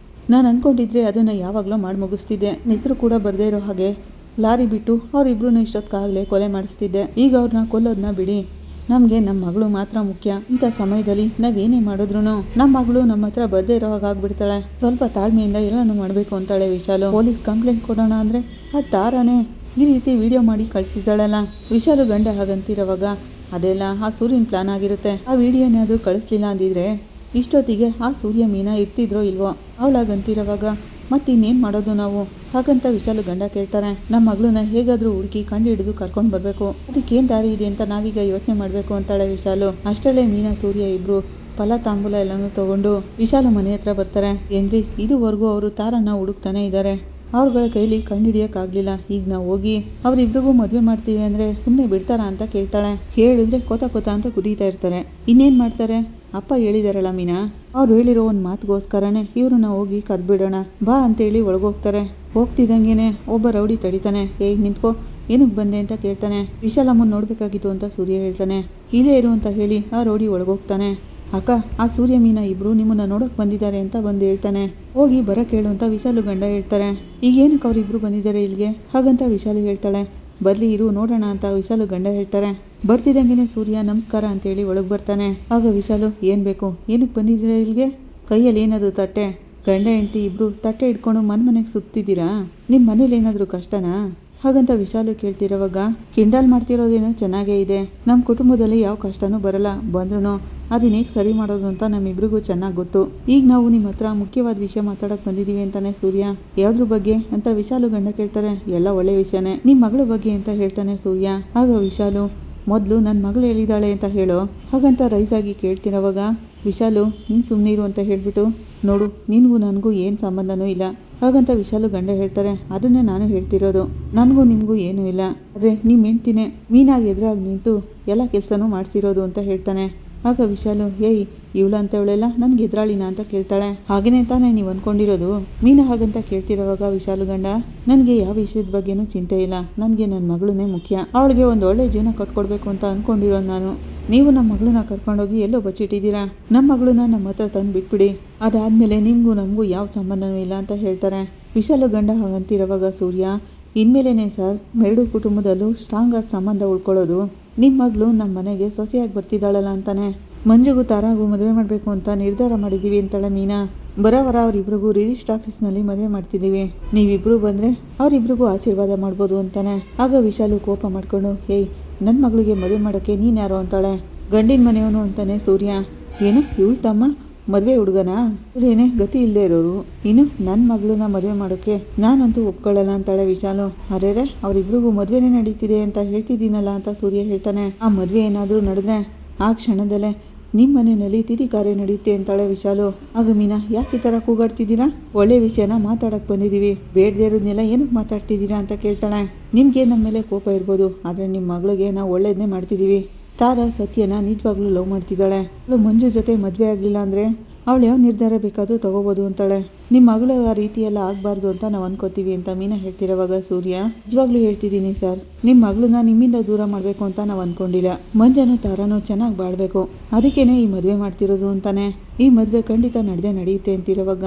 ನಾನು ಅನ್ಕೊಂಡಿದ್ರೆ ಅದನ್ನು ಯಾವಾಗಲೂ ಮಾಡಿ ಮುಗಿಸ್ತಿದ್ದೆ. ಹೆಸರು ಕೂಡ ಬರದೇ ಇರೋ ಹಾಗೆ ಲಾರಿ ಬಿಟ್ಟು ಅವರಿಬ್ರು ಇಷ್ಟೊತ್ತಾಗಲೇ ಕೊಲೆ ಮಾಡಿಸ್ತಿದ್ದೆ. ಈಗ ಅವ್ರನ್ನ ಕೊಲ್ಲೋದನ್ನ ಬಿಡಿ, ನಮಗೆ ನಮ್ಮ ಮಗಳು ಮಾತ್ರ ಮುಖ್ಯ. ಇಂಥ ಸಮಯದಲ್ಲಿ ನಾವೇನೇ ಮಾಡಿದ್ರು ನಮ್ಮ ಮಗಳು ನಮ್ಮ ಹತ್ರ ಬರದೇ ಇರೋ ಹಾಗೆ ಆಗ್ಬಿಡ್ತಾಳೆ. ಸ್ವಲ್ಪ ತಾಳ್ಮೆಯಿಂದ ಎಲ್ಲಾನು ಮಾಡಬೇಕು ಅಂತಾಳೆ ವಿಶಾಲು. ಪೊಲೀಸ್ ಕಂಪ್ಲೇಂಟ್ ಕೊಡೋಣ ಅಂದರೆ ಆ ತಾರನೇ ಈ ರೀತಿ ವಿಡಿಯೋ ಮಾಡಿ ಕಳಿಸಿದ್ದಾಳಲ್ಲ. ವಿಶಾಲು ಗಂಡ ಹಾಗಂತಿರೋವಾಗ, ಅದೆಲ್ಲ ಆ ಸೂರ್ಯನ ಪ್ಲಾನ್ ಆಗಿರುತ್ತೆ. ಆ ವಿಡಿಯೋನಾದರೂ ಕಳಿಸ್ಲಿಲ್ಲ ಅಂದಿದ್ರೆ ಇಷ್ಟೊತ್ತಿಗೆ ಆ ಸೂರ್ಯ ಮೀನಾ ಇರ್ತಿದ್ರೋ ಇಲ್ವೋ. ಅವಳಾಗಂತಿರೋವಾಗ ಮತ್ತಿನ್ನೇನು ಮಾಡೋದು ನಾವು ಹಾಗಂತ ವಿಶಾಲು ಗಂಡ ಕೇಳ್ತಾರೆ. ನಮ್ಮ ಮಗಳನ್ನ ಹೇಗಾದರೂ ಹುಡುಕಿ ಕಂಡು ಹಿಡಿದು ಕರ್ಕೊಂಡು ಬರಬೇಕು, ಅದಕ್ಕೇನು ದಾರಿ ಇದೆ ಅಂತ ನಾವೀಗ ಯೋಚನೆ ಮಾಡಬೇಕು ಅಂತಾಳೆ ವಿಶಾಲು. ಅಷ್ಟರಲ್ಲೇ ಮೀನಾ ಸೂರ್ಯ ಇಬ್ಬರು ಫಲ ತಾಂಬೂಲ ಎಲ್ಲನೂ ತಗೊಂಡು ವಿಶಾಲು ಮನೆ ಹತ್ರ ಬರ್ತಾರೆ. ಏನ್ರಿ, ಇದುವರೆಗೂ ಅವರು ತಾರನ್ನ ಹುಡುಕ್ತಾನೆ ಇದ್ದಾರೆ, ಅವ್ರಗಳ ಕೈಲಿ ಕಂಡುಹಿಡಿಯೋಕ್ಕಾಗಲಿಲ್ಲ. ಈಗ ನಾವು ಹೋಗಿ ಅವರಿಬ್ರಿಗೂ ಮದುವೆ ಮಾಡ್ತೀವಿ ಅಂದರೆ ಸುಮ್ಮನೆ ಬಿಡ್ತಾರಾ ಅಂತ ಕೇಳ್ತಾಳೆ. ಹೇಳಿದ್ರೆ ಕೊತ ಅಂತ ಕುದೀತಾ ಇರ್ತಾರೆ. ಇನ್ನೇನು ಮಾಡ್ತಾರೆ? ಅಪ್ಪ ಹೇಳಿದಾರಲ್ಲ ಮೀನಾ, ಅವ್ರು ಹೇಳಿರೋ ಒಂದು ಮಾತುಗೋಸ್ಕರನೇ ಇವ್ರನ್ನ ಹೋಗಿ ಕರ್ಬಿಡೋಣ ಬಾ ಅಂತೇಳಿ ಒಳಗೋಗ್ತಾರೆ. ಹೋಗ್ತಿದ್ದಂಗೆ ಒಬ್ಬ ರೌಡಿ ತಡಿತಾನೆ. ನಿಂತ್ಕೋ, ಏನಕ್ಕೆ ಬಂದೆ ಅಂತ ಕೇಳ್ತಾನೆ. ವಿಶಾಲಮ್ಮನ ನೋಡಬೇಕಾಗಿತ್ತು ಅಂತ ಸೂರ್ಯ ಹೇಳ್ತಾನೆ. ಇಲ್ಲೇ ಇರು ಅಂತ ಹೇಳಿ ಆ ರೌಡಿ ಒಳಗೋಗ್ತಾನೆ. ಅಕ್ಕ, ಆ ಸೂರ್ಯ ಮೀನಾ ಇಬ್ರು ನಿಮ್ಮನ್ನ ನೋಡೋಕೆ ಬಂದಿದ್ದಾರೆ ಅಂತ ಬಂದು ಹೇಳ್ತಾನೆ. ಹೋಗಿ ಬರಕ್ಕೆ ಹೇಳು ಅಂತ ವಿಶಾಲು ಗಂಡ ಹೇಳ್ತಾರೆ. ಈಗ ಏನಕ್ಕೆ ಅವರಿಬ್ರು ಬಂದಿದ್ದಾರೆ ಇಲ್ಲಿಗೆ ಹಾಗಂತ ವಿಶಾಲು ಹೇಳ್ತಾಳೆ. ಬರ್ಲಿ ಇರು ನೋಡೋಣ ಅಂತ ವಿಶಾಲು ಗಂಡ ಹೇಳ್ತಾರೆ. ಬರ್ತಿದ್ದಂಗೆ ಸೂರ್ಯ ನಮಸ್ಕಾರ ಅಂತೇಳಿ ಒಳಗೆ ಬರ್ತಾನೆ. ಆಗ ವಿಶಾಲು, ಏನು ಬೇಕು, ಏನಕ್ಕೆ ಬಂದಿದ್ದೀರಾ ಇಲ್ಲಿಗೆ? ಕೈಯಲ್ಲಿ ಏನದು ತಟ್ಟೆ? ಗಂಡ ಹೆಂಡತಿ ಇಬ್ರು ತಟ್ಟೆ ಇಟ್ಕೊಂಡು ಮನೆಗೆ ಸುತ್ತಿದ್ದೀರಾ? ನಿಮ್ಮ ಮನೇಲಿ ಏನಾದರೂ ಕಷ್ಟನಾ ಹಾಗಂತ ವಿಶಾಲು ಕೇಳ್ತಿರೋವಾಗ, ಕಿಂಡಲ್ ಮಾಡ್ತಿರೋದೇನೋ ಚೆನ್ನಾಗೇ ಇದೆ. ನಮ್ಮ ಕುಟುಂಬದಲ್ಲಿ ಯಾವ ಕಷ್ಟನೂ ಬರಲ್ಲ, ಬಂದ್ರೂ ಅದನ್ನ ಹೇಗೆ ಸರಿ ಮಾಡೋದು ಅಂತ ನಮ್ಮಿಬ್ರಿಗೂ ಚೆನ್ನಾಗಿ ಗೊತ್ತು. ಈಗ ನಾವು ನಿಮ್ಮ ಹತ್ರ ಮುಖ್ಯವಾದ ವಿಷಯ ಮಾತಾಡೋಕೆ ಬಂದಿದ್ದೀವಿ ಅಂತಾನೆ ಸೂರ್ಯ. ಯಾವ್ದ್ರ ಬಗ್ಗೆ ಅಂತ ವಿಶಾಲು ಗಂಡ ಕೇಳ್ತಾರೆ. ಎಲ್ಲ ಒಳ್ಳೆ ವಿಷಯನೇ, ನಿಮ್ಮ ಮಗಳ ಬಗ್ಗೆ ಅಂತ ಹೇಳ್ತಾನೆ ಸೂರ್ಯ. ಆಗ ವಿಶಾಲು, ಮೊದಲು ನನ್ನ ಮಗಳು ಹೇಳಿದಾಳೆ ಅಂತ ಹೇಳೋ ಹಾಗಂತ ರೈಸಾಗಿ ಕೇಳ್ತಿರೋವಾಗ ವಿಶಾಲು, ನೀನು ಸುಮ್ಮನಿರು ಅಂತ ಹೇಳ್ಬಿಟ್ಟು, ನೋಡು ನಿನಗೂ ನನಗೂ ಏನು ಸಂಬಂಧನೂ ಇಲ್ಲ ಹಾಗಂತ ವಿಶಾಲು ಗಂಡ ಹೇಳ್ತಾರೆ. ಅದನ್ನೇ ನಾನು ಹೇಳ್ತಿರೋದು, ನನಗೂ ನಿಮಗೂ ಏನೂ ಇಲ್ಲ, ಆದರೆ ನಿಮ್ಮ ಹೆಂಡ್ತಿನೇ ಮೀನಾಗಿ ಎದುರಾಗಿ ನಿಂತು ಎಲ್ಲ ಕೆಲಸನೂ ಮಾಡಿಸಿರೋದು ಅಂತ ಹೇಳ್ತಾನೆ. ಆಗ ವಿಶಾಲು, ಇವಳ ಅಂತವಳೆಲ್ಲ ನನಗೆ ಎದುರಾಳಿನ ಅಂತ ಕೇಳ್ತಾಳೆ. ಹಾಗೇನೆ ತಾನೇ ನೀವು ಅಂದ್ಕೊಂಡಿರೋದು ಮೀನಾ ಹಾಗಂತ ಕೇಳ್ತಿರೋವಾಗ ವಿಶಾಲು ಗಂಡ, ನನಗೆ ಯಾವ ವಿಷಯದ ಬಗ್ಗೆನೂ ಚಿಂತೆ ಇಲ್ಲ, ನನಗೆ ನನ್ನ ಮಗಳನ್ನೇ ಮುಖ್ಯ. ಅವಳಿಗೆ ಒಂದು ಒಳ್ಳೆ ಜೀವನ ಕಟ್ಕೊಡ್ಬೇಕು ಅಂತ ಅಂದ್ಕೊಂಡಿರೋದು ನಾನು. ನೀವು ನಮ್ಮ ಮಗಳನ್ನ ಕರ್ಕೊಂಡೋಗಿ ಎಲ್ಲೋ ಬಚ್ಚಿಟ್ಟಿದ್ದೀರಾ, ನಮ್ಮ ಮಗಳನ್ನ ನಮ್ಮ ಹತ್ರ ತಂದು ಬಿಟ್ಬಿಡಿ, ಅದಾದಮೇಲೆ ನಿಮಗೂ ನಮಗೂ ಯಾವ ಸಂಬಂಧನೂ ಇಲ್ಲ ಅಂತ ಹೇಳ್ತಾರೆ. ವಿಶಾಲು ಗಂಡ ಹಾಗಂತಿರುವಾಗ ಸೂರ್ಯ, ಇನ್ಮೇಲೇನೆ ಸರ್ ಎರಡೂ ಕುಟುಂಬದಲ್ಲೂ ಸ್ಟ್ರಾಂಗ್ ಆದ ಸಂಬಂಧ ಉಳ್ಕೊಳ್ಳೋದು, ನಿಮ್ಮ ಮಗಳು ನಮ್ಮ ಮನೆಗೆ ಸೊಸೆಯಾಗಿ ಬರ್ತಿದ್ದಾಳಲ್ಲ ಅಂತಾನೆ. ಮಂಜುಗೂ ತಾರಾಗೂ ಮದುವೆ ಮಾಡಬೇಕು ಅಂತ ನಿರ್ಧಾರ ಮಾಡಿದ್ದೀವಿ ಅಂತಾಳೆ ಮೀನಾ. ಬರೋವರ ಅವರಿಬ್ರಿಗೂ ರಿಜಿಸ್ಟರ್ ಆಫೀಸ್ನಲ್ಲಿ ಮದುವೆ ಮಾಡ್ತಿದ್ದೀವಿ, ನೀವಿಬ್ರು ಬಂದರೆ ಅವರಿಬ್ರಿಗೂ ಆಶೀರ್ವಾದ ಮಾಡ್ಬೋದು ಅಂತಾನೆ. ಆಗ ವಿಶಾಲು ಕೋಪ ಮಾಡ್ಕೊಂಡು, ಏಯ್ ನನ್ನ ಮಗಳಿಗೆ ಮದುವೆ ಮಾಡೋಕ್ಕೆ ನೀನು ಯಾರೋ ಅಂತಾಳೆ. ಗಂಡಿನ ಮನೆಯವನು ಅಂತಾನೆ ಸೂರ್ಯ. ಏನು ಇವಳು ತಮ್ಮ ಮದುವೆ ಹುಡುಗನಾ, ಏನೇ ಗತಿ ಇಲ್ಲದೆ ಇರೋರು, ಇನ್ನು ನನ್ನ ಮಗಳನ್ನ ಮದುವೆ ಮಾಡೋಕ್ಕೆ ನಾನಂತೂ ಒಪ್ಕೊಳ್ಳಲ್ಲ ಅಂತಾಳೆ ವಿಶಾಲು. ಅರೇರೆ ಅವರಿಬ್ರಿಗೂ ಮದುವೆನೇ ನಡೀತಿದೆ ಅಂತ ಹೇಳ್ತಿದ್ದೀನಲ್ಲ ಅಂತ ಸೂರ್ಯ ಹೇಳ್ತಾನೆ. ಆ ಮದುವೆ ಏನಾದರೂ ನಡೆದ್ರೆ ಆ ಕ್ಷಣದಲ್ಲೇ ನಿಮ್ಮ ಮನೆಯಲ್ಲಿ ತಿಥಿ ಕಾರ್ಯ ನಡೆಯುತ್ತೆ ಅಂತಾಳೆ ವಿಶಾಲು. ಆಗ ಮೀನಾ, ಯಾಕೆ ಈ ಥರ ಕೂಗಾಡ್ತಿದ್ದೀರಾ, ಒಳ್ಳೆ ವಿಷಯನ ಮಾತಾಡಕ್ಕೆ ಬಂದಿದ್ದೀವಿ, ಬೇಡದೇ ಇರೋದನ್ನೆಲ್ಲ ಏನಕ್ಕೆ ಮಾತಾಡ್ತಿದ್ದೀರಾ ಅಂತ ಕೇಳ್ತಾಳೆ. ನಿಮಗೆ ನಮ್ಮ ಮೇಲೆ ಕೋಪ ಇರ್ಬೋದು, ಆದರೆ ನಿಮ್ಮ ಮಗಳಿಗೆ ನಾವು ಒಳ್ಳೇದನ್ನೇ ಮಾಡ್ತಿದ್ದೀವಿ. ತಾರಾ ಸತ್ಯನ ನಿಜವಾಗ್ಲೂ ಲವ್ ಮಾಡ್ತಿದ್ದಾಳೆ. ಅವಳು ಮಂಜು ಜೊತೆ ಮದುವೆ ಆಗಲಿಲ್ಲ ಅಂದರೆ ಅವಳು ಯಾವ ನಿರ್ಧಾರ ಬೇಕಾದರೂ ತಗೋಬೋದು ಅಂತಾಳೆ. ನಿಮ್ಮ ಮಗಳು ಆ ರೀತಿಯೆಲ್ಲ ಆಗಬಾರ್ದು ಅಂತ ನಾವು ಅನ್ಕೋತೀವಿ ಅಂತ ಮೀನಾ ಹೇಳ್ತಿರೋವಾಗ ಸೂರ್ಯ, ನಿಜವಾಗ್ಲೂ ಹೇಳ್ತಿದ್ದೀನಿ ಸರ್, ನಿಮ್ಮ ಮಗಳನ್ನ ನಿಮ್ಮಿಂದ ದೂರ ಮಾಡಬೇಕು ಅಂತ ನಾವು ಅಂದ್ಕೊಂಡಿಲ್ಲ. ಮಂಜನು ತಾರಾನು ಚೆನ್ನಾಗಿ ಬಾಳ್ಬೇಕು, ಅದಕ್ಕೇನೆ ಈ ಮದುವೆ ಮಾಡ್ತಿರೋದು ಅಂತಾನೆ. ಈ ಮದುವೆ ಖಂಡಿತ ನಡೆಯುತ್ತೆ ಅಂತಿರೋವಾಗ,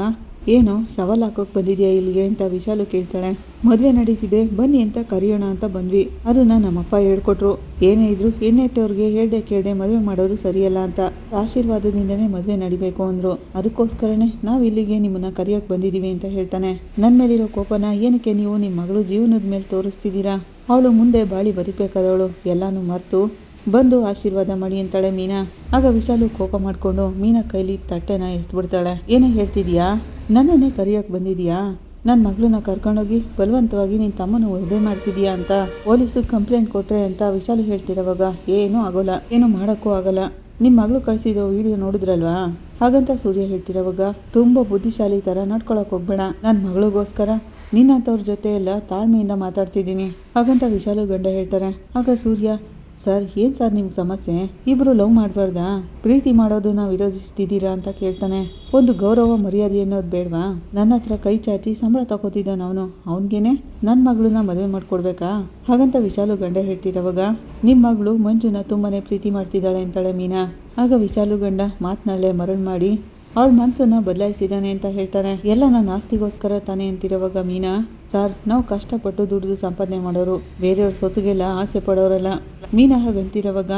ಏನು ಸವಾಲು ಹಾಕೋಕೆ ಬಂದಿದೆಯಾ ಇಲ್ಲಿಗೆ ಅಂತ ವಿಶಾಲು ಕೇಳ್ತಾಳೆ. ಮದುವೆ ನಡೀತಿದೆ ಬನ್ನಿ ಅಂತ ಕರೆಯೋಣ ಅಂತ ಬಂದ್ವಿ, ಅದನ್ನ ನಮ್ಮಪ್ಪ ಹೇಳ್ಕೊಟ್ರು, ಏನೇ ಇದ್ರು ಹೆಣ್ಣೆಟ್ಟವ್ರಿಗೆ ಹೇಳ್ದೆ ಕೇಳ್ದೆ ಮದುವೆ ಮಾಡೋದು ಸರಿಯಲ್ಲ ಅಂತ, ಆಶೀರ್ವಾದದಿಂದನೇ ಮದುವೆ ನಡಿಬೇಕು ಅಂದರು, ಅದಕ್ಕೋಸ್ಕರನೇ ನಾವು ಇಲ್ಲಿಗೆ ನಿಮ್ಮನ್ನ ಕರೆಯೋಕೆ ಬಂದಿದ್ದೀವಿ ಅಂತ ಹೇಳ್ತಾನೆ. ನನ್ನ ಮೇಲಿರೋ ಕೋಪನ ಏನಕ್ಕೆ ನೀವು ನಿಮ್ಮ ಮಗಳು ಜೀವನದ ಮೇಲೆ ತೋರಿಸ್ತಿದ್ದೀರಾ, ಅವಳು ಮುಂದೆ ಬಾಳಿ ಬದುಕಬೇಕಾದವಳು, ಎಲ್ಲಾನು ಮರೆತು ಬಂದು ಆಶೀರ್ವಾದ ಮಾಡಿ ಅಂತಾಳೆ ಮೀನಾ. ಆಗ ವಿಶಾಲು ಕೋಪ ಮಾಡಿಕೊಂಡು ಮೀನಾ ಕೈಲಿ ತಟ್ಟೆನ ಎಸ್ಬಿಡ್ತಾಳೆ. ಏನೇ ಹೇಳ್ತಿದ್ಯಾ, ನನ್ನನ್ನೇ ಕರೆಯೋಕೆ ಬಂದಿದ್ಯಾ, ನನ್ನ ಮಗಳನ್ನ ಕರ್ಕೊಂಡೋಗಿ ಬಲವಂತವಾಗಿ ನಿನ್ನ ತಮ್ಮನ ಮದುವೆ ಮಾಡ್ತಿದ್ಯಾ ಅಂತ ಪೊಲೀಸಿಗೆ ಕಂಪ್ಲೇಂಟ್ ಕೊಟ್ಟರೆ ಅಂತ ವಿಶಾಲು ಹೇಳ್ತಿರೋವಾಗ, ಏನೂ ಆಗೋಲ್ಲ, ಏನೂ ಮಾಡೋಕ್ಕೂ ಆಗಲ್ಲ, ನಿಮ್ಮ ಮಗಳು ಕಳಿಸಿರೋ ವಿಡಿಯೋ ನೋಡಿದ್ರಲ್ವಾ, ಹಾಗಂತ ಸೂರ್ಯ ಹೇಳ್ತಿರೋವಾಗ, ತುಂಬ ಬುದ್ಧಿಶಾಲಿ ಥರ ನಡ್ಕೊಳಕ್ಕೆ ಹೋಗ್ಬೇಡ, ನನ್ನ ಮಗಳಿಗೋಸ್ಕರ ನಿನ್ನಂಥವ್ರ ಜೊತೆ ಎಲ್ಲ ತಾಳ್ಮೆಯಿಂದ ಮಾತಾಡ್ತಿದ್ದೀನಿ ಹಾಗಂತ ವಿಶಾಲು ಗಂಡ ಹೇಳ್ತಾರೆ. ಆಗ ಸೂರ್ಯ, ಸರ್ ಏನು ಸರ್ ನಿಮ್ಗೆ ಸಮಸ್ಯೆ, ಇಬ್ಬರು ಲವ್ ಮಾಡಬಾರ್ದಾ, ಪ್ರೀತಿ ಮಾಡೋದನ್ನ ವಿರೋಧಿಸ್ತಿದ್ದೀರಾ ಅಂತ ಕೇಳ್ತಾನೆ. ಒಂದು ಗೌರವ ಮರ್ಯಾದೆ ಅನ್ನೋದು ಬೇಡವಾ, ನನ್ನ ಹತ್ರ ಕೈ ಚಾಚಿ ಸಂಬಳ ತಗೋತಿದ್ದಾನೆ ಅವನು, ಅವನಿಗೇನೆ ನನ್ನ ಮಗಳನ್ನ ಮದುವೆ ಮಾಡ್ಕೊಡ್ಬೇಕಾ ಹಾಗಂತ ವಿಶಾಲು ಗಂಡ ಹೇಳ್ತಿರೋವಾಗ, ನಿಮ್ಮ ಮಗಳು ಮಂಜುನ ತುಂಬಾನೇ ಪ್ರೀತಿ ಮಾಡ್ತಿದ್ದಾಳೆ ಅಂತಾಳೆ ಮೀನಾ. ಆಗ ವಿಶಾಲು ಗಂಡ ಮಾತನಾಡಲೆ ಮರಳು ಮಾಡಿ ಅವಳ ಮನಸ್ಸನ್ನು ಬದಲಾಯಿಸಿದ್ದಾನೆ ಅಂತ ಹೇಳ್ತಾರೆ. ಎಲ್ಲ ನನ್ನ ಆಸ್ತಿಗೋಸ್ಕರ ತಾನೇ ಅಂತಿರೋವಾಗ ಮೀನಾ, ಸರ್ ನಾವು ಕಷ್ಟಪಟ್ಟು ದುಡಿದು ಸಂಪಾದನೆ ಮಾಡೋರು, ಬೇರೆಯವ್ರ ಸೊತ್ತಿಗೆಲ್ಲ ಆಸೆ ಪಡೋರಲ್ಲ. ಮೀನಾ ಹಾಗಂತಿರೋವಾಗ,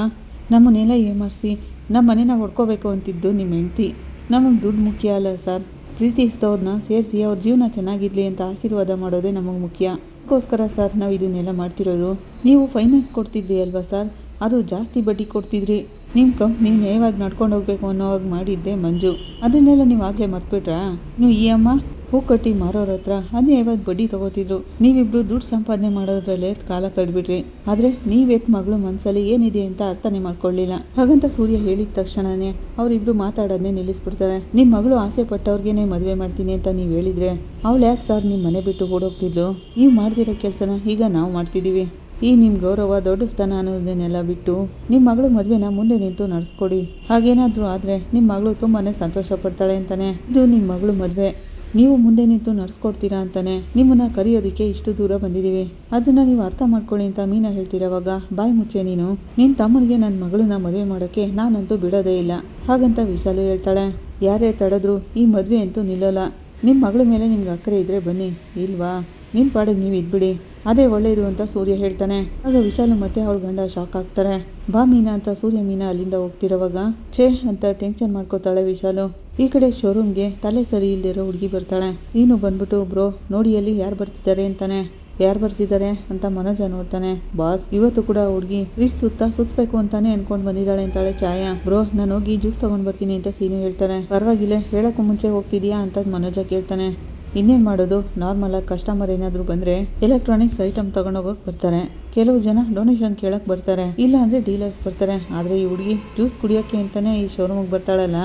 ನಮ್ಮನ್ನೆಲ್ಲ ಏಮಾರಿಸಿ ನಮ್ಮ ಮನೇನ ಹೊಡ್ಕೋಬೇಕು ಅಂತಿದ್ದು ನಿಮ್ಮ ಹೆಂಡ್ತಿ, ನಮಗೆ ದುಡ್ಡು ಮುಖ್ಯ ಅಲ್ಲ ಸರ್, ಪ್ರೀತಿಸಿದವ್ರನ್ನ ಸೇರಿಸಿ ಅವ್ರ ಜೀವನ ಚೆನ್ನಾಗಿರಲಿ ಅಂತ ಆಶೀರ್ವಾದ ಮಾಡೋದೇ ನಮಗೆ ಮುಖ್ಯ, ಅದಕ್ಕೋಸ್ಕರ ಸರ್ ನಾವು ಇದನ್ನೆಲ್ಲ ಮಾಡ್ತಿರೋದು. ನೀವು ಫೈನಾನ್ಸ್ ಕೊಡ್ತಿದ್ರಿ ಅಲ್ವಾ ಸರ್, ಅದು ಜಾಸ್ತಿ ಬಡ್ಡಿ ಕೊಡ್ತಿದ್ರಿ, ನಿಮ್ಮ ಕಂಪ್ನಿ ನೇರವಾಗಿ ನಡ್ಕೊಂಡು ಹೋಗ್ಬೇಕು ಅನ್ನೋವಾಗ ಮಾಡಿದ್ದೆ ಮಂಜು, ಅದನ್ನೆಲ್ಲ ನೀವು ಆಗಲೇ ಮರ್ತ್ಬಿಟ್ರಾ, ನೀವು ಈ ಅಮ್ಮ ಹೂ ಕಟ್ಟಿ ಮಾರೋರ ಹತ್ರ ಅನ್ಯಾಯವಾಗಿ ಬಡ್ಡಿ ತೊಗೋತಿದ್ರು, ನೀವಿಬ್ರು ದುಡ್ಡು ಸಂಪಾದನೆ ಮಾಡೋದ್ರಲ್ಲೇ ಕಾಲ ಕಳೆದ್ಬಿಟ್ರಿ, ಆದರೆ ನೀವೆತ್ ಮಗಳು ಮನಸ್ಸಲ್ಲಿ ಏನಿದೆ ಅಂತ ಅರ್ಥನೇ ಮಾಡ್ಕೊಳ್ಳಿಲ್ಲ ಹಾಗಂತ ಸೂರ್ಯ ಹೇಳಿದ ತಕ್ಷಣನೇ ಅವರಿಬ್ರು ಮಾತಾಡೋದನ್ನೇ ನಿಲ್ಲಿಸ್ಬಿಡ್ತಾರೆ. ನಿಮ್ಮ ಮಗಳು ಆಸೆ ಪಟ್ಟವ್ರಿಗೇನೆ ಮದುವೆ ಮಾಡ್ತೀನಿ ಅಂತ ನೀವು ಹೇಳಿದ್ರೆ ಅವಳು ಯಾಕೆ ಸರ್ ನಿಮ್ಮ ಮನೆ ಬಿಟ್ಟು ಓಡೋಗ್ತಿದ್ಲು, ನೀವು ಮಾಡ್ತಿರೋ ಕೆಲಸನ ಈಗ ನಾವು ಮಾಡ್ತಿದ್ದೀವಿ, ಈ ನಿಮ್ಮ ಗೌರವ ದೊಡ್ಡ ಸ್ಥಾನ ಅನ್ನೋದನ್ನೆಲ್ಲ ಬಿಟ್ಟು ನಿಮ್ಮ ಮಗಳು ಮದುವೆನ ಮುಂದೆ ನಿಂತು ನಡೆಸ್ಕೊಡಿ, ಹಾಗೇನಾದರೂ ಆದರೆ ನಿಮ್ಮ ಮಗಳು ತುಂಬಾ ಸಂತೋಷ ಪಡ್ತಾಳೆ ಅಂತಾನೆ. ಇದು ನಿಮ್ಮ ಮಗಳು ಮದುವೆ, ನೀವು ಮುಂದೆ ನಿಂತು ನಡೆಸ್ಕೊಡ್ತೀರಾ ಅಂತಾನೆ ನಿಮ್ಮನ್ನ ಕರೆಯೋದಕ್ಕೆ ಇಷ್ಟು ದೂರ ಬಂದಿದ್ದೀವಿ, ಅದನ್ನು ನೀವು ಅರ್ಥ ಮಾಡ್ಕೊಳ್ಳಿ ಅಂತ ಮೀನಾ ಹೇಳ್ತಿರೋವಾಗ, ಬಾಯಿ ಮುಚ್ಚೆ ನೀನು, ನಿನ್ನ ತಮ್ಮನಿಗೆ ನನ್ನ ಮಗಳನ್ನ ಮದುವೆ ಮಾಡೋಕ್ಕೆ ನಾನಂತೂ ಬಿಡೋದೇ ಇಲ್ಲ ಹಾಗಂತ ವಿಶಾಲು ಹೇಳ್ತಾಳೆ. ಯಾರೇ ತಡೆದ್ರು ಈ ಮದುವೆ ಅಂತೂ ನಿಲ್ಲೋಲ್ಲ, ನಿಮ್ಮ ಮಗಳ ಮೇಲೆ ನಿಮ್ಗೆ ಅಕ್ಕರೆ ಇದ್ದರೆ ಬನ್ನಿ, ಇಲ್ವಾ ನಿಮ್ಮ ಪಾಡಿಗೆ ನೀವು ಇದ್ಬಿಡಿ, ಅದೇ ಒಳ್ಳೆಯದು ಅಂತ ಸೂರ್ಯ ಹೇಳ್ತಾನೆ. ಆಗ ವಿಶಾಲು ಮತ್ತೆ ಅವಳ ಗಂಡ ಶಾಕ್ ಆಗ್ತಾರೆ. ಬಾ ಮೀನಾ ಅಂತ ಸೂರ್ಯ ಮೀನಾ ಅಲ್ಲಿಂದ ಹೋಗ್ತಿರೋವಾಗ, ಛೇ ಅಂತ ಟೆನ್ಷನ್ ಮಾಡ್ಕೋತಾಳೆ ವಿಶಾಲು. ಈ ಕಡೆ ಶೋರೂಮ್ಗೆ ತಲೆ ಸರಿ ಇಲ್ದಿರೋ ಹುಡುಗಿ ಬರ್ತಾಳೆ. ನೀನು ಬಂದ್ಬಿಟ್ಟು ಬ್ರೋ ನೋಡಿ ಅಲ್ಲಿ ಯಾರು ಬರ್ತಿದ್ದಾರೆ ಅಂತಾನೆ. ಯಾರು ಬರ್ತಿದ್ದಾರೆ ಅಂತ ಮನೋಜ ನೋಡ್ತಾನೆ. ಬಾಸ್ ಇವತ್ತು ಕೂಡ ಹುಡುಗಿ ಫ್ರಿಡ್ಜ್ ಸುತ್ತಬೇಕು ಅಂತಾನೆ ಅನ್ಕೊಂಡು ಬಂದಿದ್ದಾಳೆ ಅಂತಾಳೆ ಛಾಯಾ. ಬ್ರೋ ನಾನು ಹೋಗಿ ಜ್ಯೂಸ್ ತಗೊಂಡ್ ಬರ್ತೀನಿ ಅಂತ ಸೀನು ಹೇಳ್ತಾನೆ. ಪರವಾಗಿಲ್ಲ ಹೇಳಕ್ಕೂ ಮುಂಚೆ ಹೋಗ್ತಿದ್ಯಾ ಅಂತ ಮನೋಜ ಕೇಳ್ತಾನೆ. ಇನ್ನೇನು ಮಾಡೋದು, ನಾರ್ಮಲಾಗಿ ಕಸ್ಟಮರ್ ಏನಾದರೂ ಬಂದರೆ ಎಲೆಕ್ಟ್ರಾನಿಕ್ಸ್ ಐಟಮ್ ತೊಗೊಂಡೋಗೋಕೆ ಬರ್ತಾರೆ, ಕೆಲವು ಜನ ಡೊನೇಷನ್ ಕೇಳಕ್ಕೆ ಬರ್ತಾರೆ, ಇಲ್ಲ ಅಂದರೆ ಡೀಲರ್ಸ್ ಬರ್ತಾರೆ, ಆದರೆ ಈ ಹುಡುಗಿ ಜ್ಯೂಸ್ ಕುಡಿಯೋಕ್ಕೆ ಅಂತಲೇ ಈ ಶೋರೂಮಿಗೆ ಬರ್ತಾಳಲ್ಲ,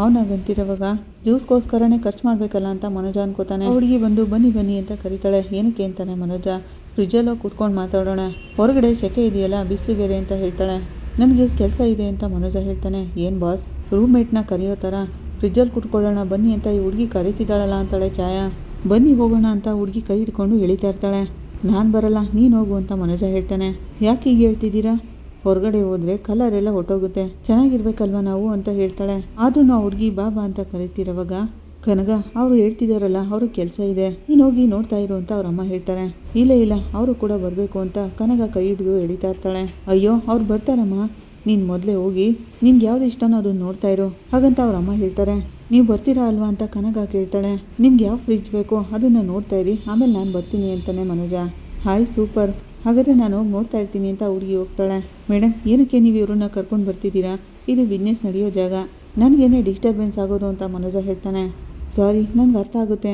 ಅವನಾಗಂತಿರೋವಾಗ ಜ್ಯೂಸ್ಗೋಸ್ಕರನೇ ಖರ್ಚು ಮಾಡಬೇಕಲ್ಲ ಅಂತ ಮನೋಜ ಅನ್ಕೋತಾನೆ. ಹುಡುಗಿ ಬಂದು ಬನ್ನಿ ಬನ್ನಿ ಅಂತ ಕರೀತಾಳೆ. ಏನಕ್ಕೆ ಅಂತಾನೆ ಮನೋಜ, ಫ್ರಿಜ್ಜಲ್ಲೋ ಕೂತ್ಕೊಂಡು ಮಾತಾಡೋಣ, ಹೊರಗಡೆ ಸೆಕೆ ಇದೆಯಲ್ಲ ಬಿಸಿಲು ಬೇರೆ ಅಂತ ಹೇಳ್ತಾಳೆ. ನನಗೆ ಕೆಲಸ ಇದೆ ಅಂತ ಮನೋಜ ಹೇಳ್ತಾನೆ. ಏನು ಬಾಸ್ ರೂಮ್ಮೇಟ್ನ ಕರೆಯೋ ಥರ ಫ್ರಿಜ್ಜಲ್ಲಿ ಕುಟ್ಕೊಳ್ಳೋಣ ಬನ್ನಿ ಅಂತ ಈ ಹುಡುಗಿ ಕರೀತಿದ್ದಾಳಲ್ಲ ಅಂತಾಳೆ ಛಾಯಾ. ಬನ್ನಿ ಹೋಗೋಣ ಅಂತ ಹುಡುಗಿ ಕೈ ಹಿಡ್ಕೊಂಡು ಎಳಿತಾ ಇರ್ತಾಳೆ. ನಾನು ಬರಲ್ಲ ನೀನು ಹೋಗು ಅಂತ ಮನೋಜ ಹೇಳ್ತಾನೆ. ಯಾಕೆ ಹೀಗೆ ಹೇಳ್ತಿದ್ದೀರಾ, ಹೊರಗಡೆ ಹೋದ್ರೆ ಕಲರ್ ಎಲ್ಲ ಹೊಟ್ಟೋಗುತ್ತೆ, ಚೆನ್ನಾಗಿರ್ಬೇಕಲ್ವಾ ನಾವು ಅಂತ ಹೇಳ್ತಾಳೆ. ಆದ್ರೂ ಆ ಹುಡುಗಿ ಬಾಬಾ ಅಂತ ಕರಿತಿರೋವಾಗ ಕನಗ ಅವರು ಹೇಳ್ತಿದಾರಲ್ಲ ಅವ್ರ ಕೆಲಸ ಇದೆ, ನೀನು ಹೋಗಿ ನೋಡ್ತಾ ಇರು ಅಂತ ಅವ್ರ ಅಮ್ಮ ಹೇಳ್ತಾರೆ. ಇಲ್ಲ ಅವರು ಕೂಡ ಬರಬೇಕು ಅಂತ ಕನಗ ಕೈ ಹಿಡಿದು ಎಳಿತಾ ಇರ್ತಾಳೆ. ಅಯ್ಯೋ ಅವ್ರು ಬರ್ತಾರಮ್ಮ, ನೀನು ಮೊದಲೇ ಹೋಗಿ ನಿನ್ಗೆ ಯಾವ್ದು ಇಷ್ಟನೋ ಅದನ್ನ ನೋಡ್ತಾ ಇರು ಹಾಗಂತ ಅವ್ರ ಅಮ್ಮ ಹೇಳ್ತಾರೆ. ನೀವು ಬರ್ತೀರಾ ಅಲ್ವಾ ಅಂತ ಕನಗ ಕೇಳ್ತಾಳೆ. ನಿಮ್ಗೆ ಯಾವ ಫ್ರಿಡ್ಜ್ ಬೇಕೋ ಅದನ್ನು ನೋಡ್ತಾ ಇರಿ, ಆಮೇಲೆ ನಾನು ಬರ್ತೀನಿ ಅಂತಾನೆ ಮನೋಜ. ಹಾಯ್ ಸೂಪರ್, ಹಾಗಾದರೆ ನಾನು ಹೋಗಿ ನೋಡ್ತಾ ಇರ್ತೀನಿ ಅಂತ ಹುಡುಗಿ ಹೋಗ್ತಾಳೆ. ಮೇಡಮ್ ಏನಕ್ಕೆ ನೀವು ಇವ್ರನ್ನ ಕರ್ಕೊಂಡು ಬರ್ತಿದ್ದೀರಾ, ಇದು ಬಿಸ್ನೆಸ್ ನಡೆಯೋ ಜಾಗ, ನನಗೇನೆ ಡಿಸ್ಟರ್ಬೆನ್ಸ್ ಆಗೋದು ಅಂತ ಮನೋಜ ಹೇಳ್ತಾನೆ. ಸಾರಿ, ನನಗೆ ಅರ್ಥ ಆಗುತ್ತೆ,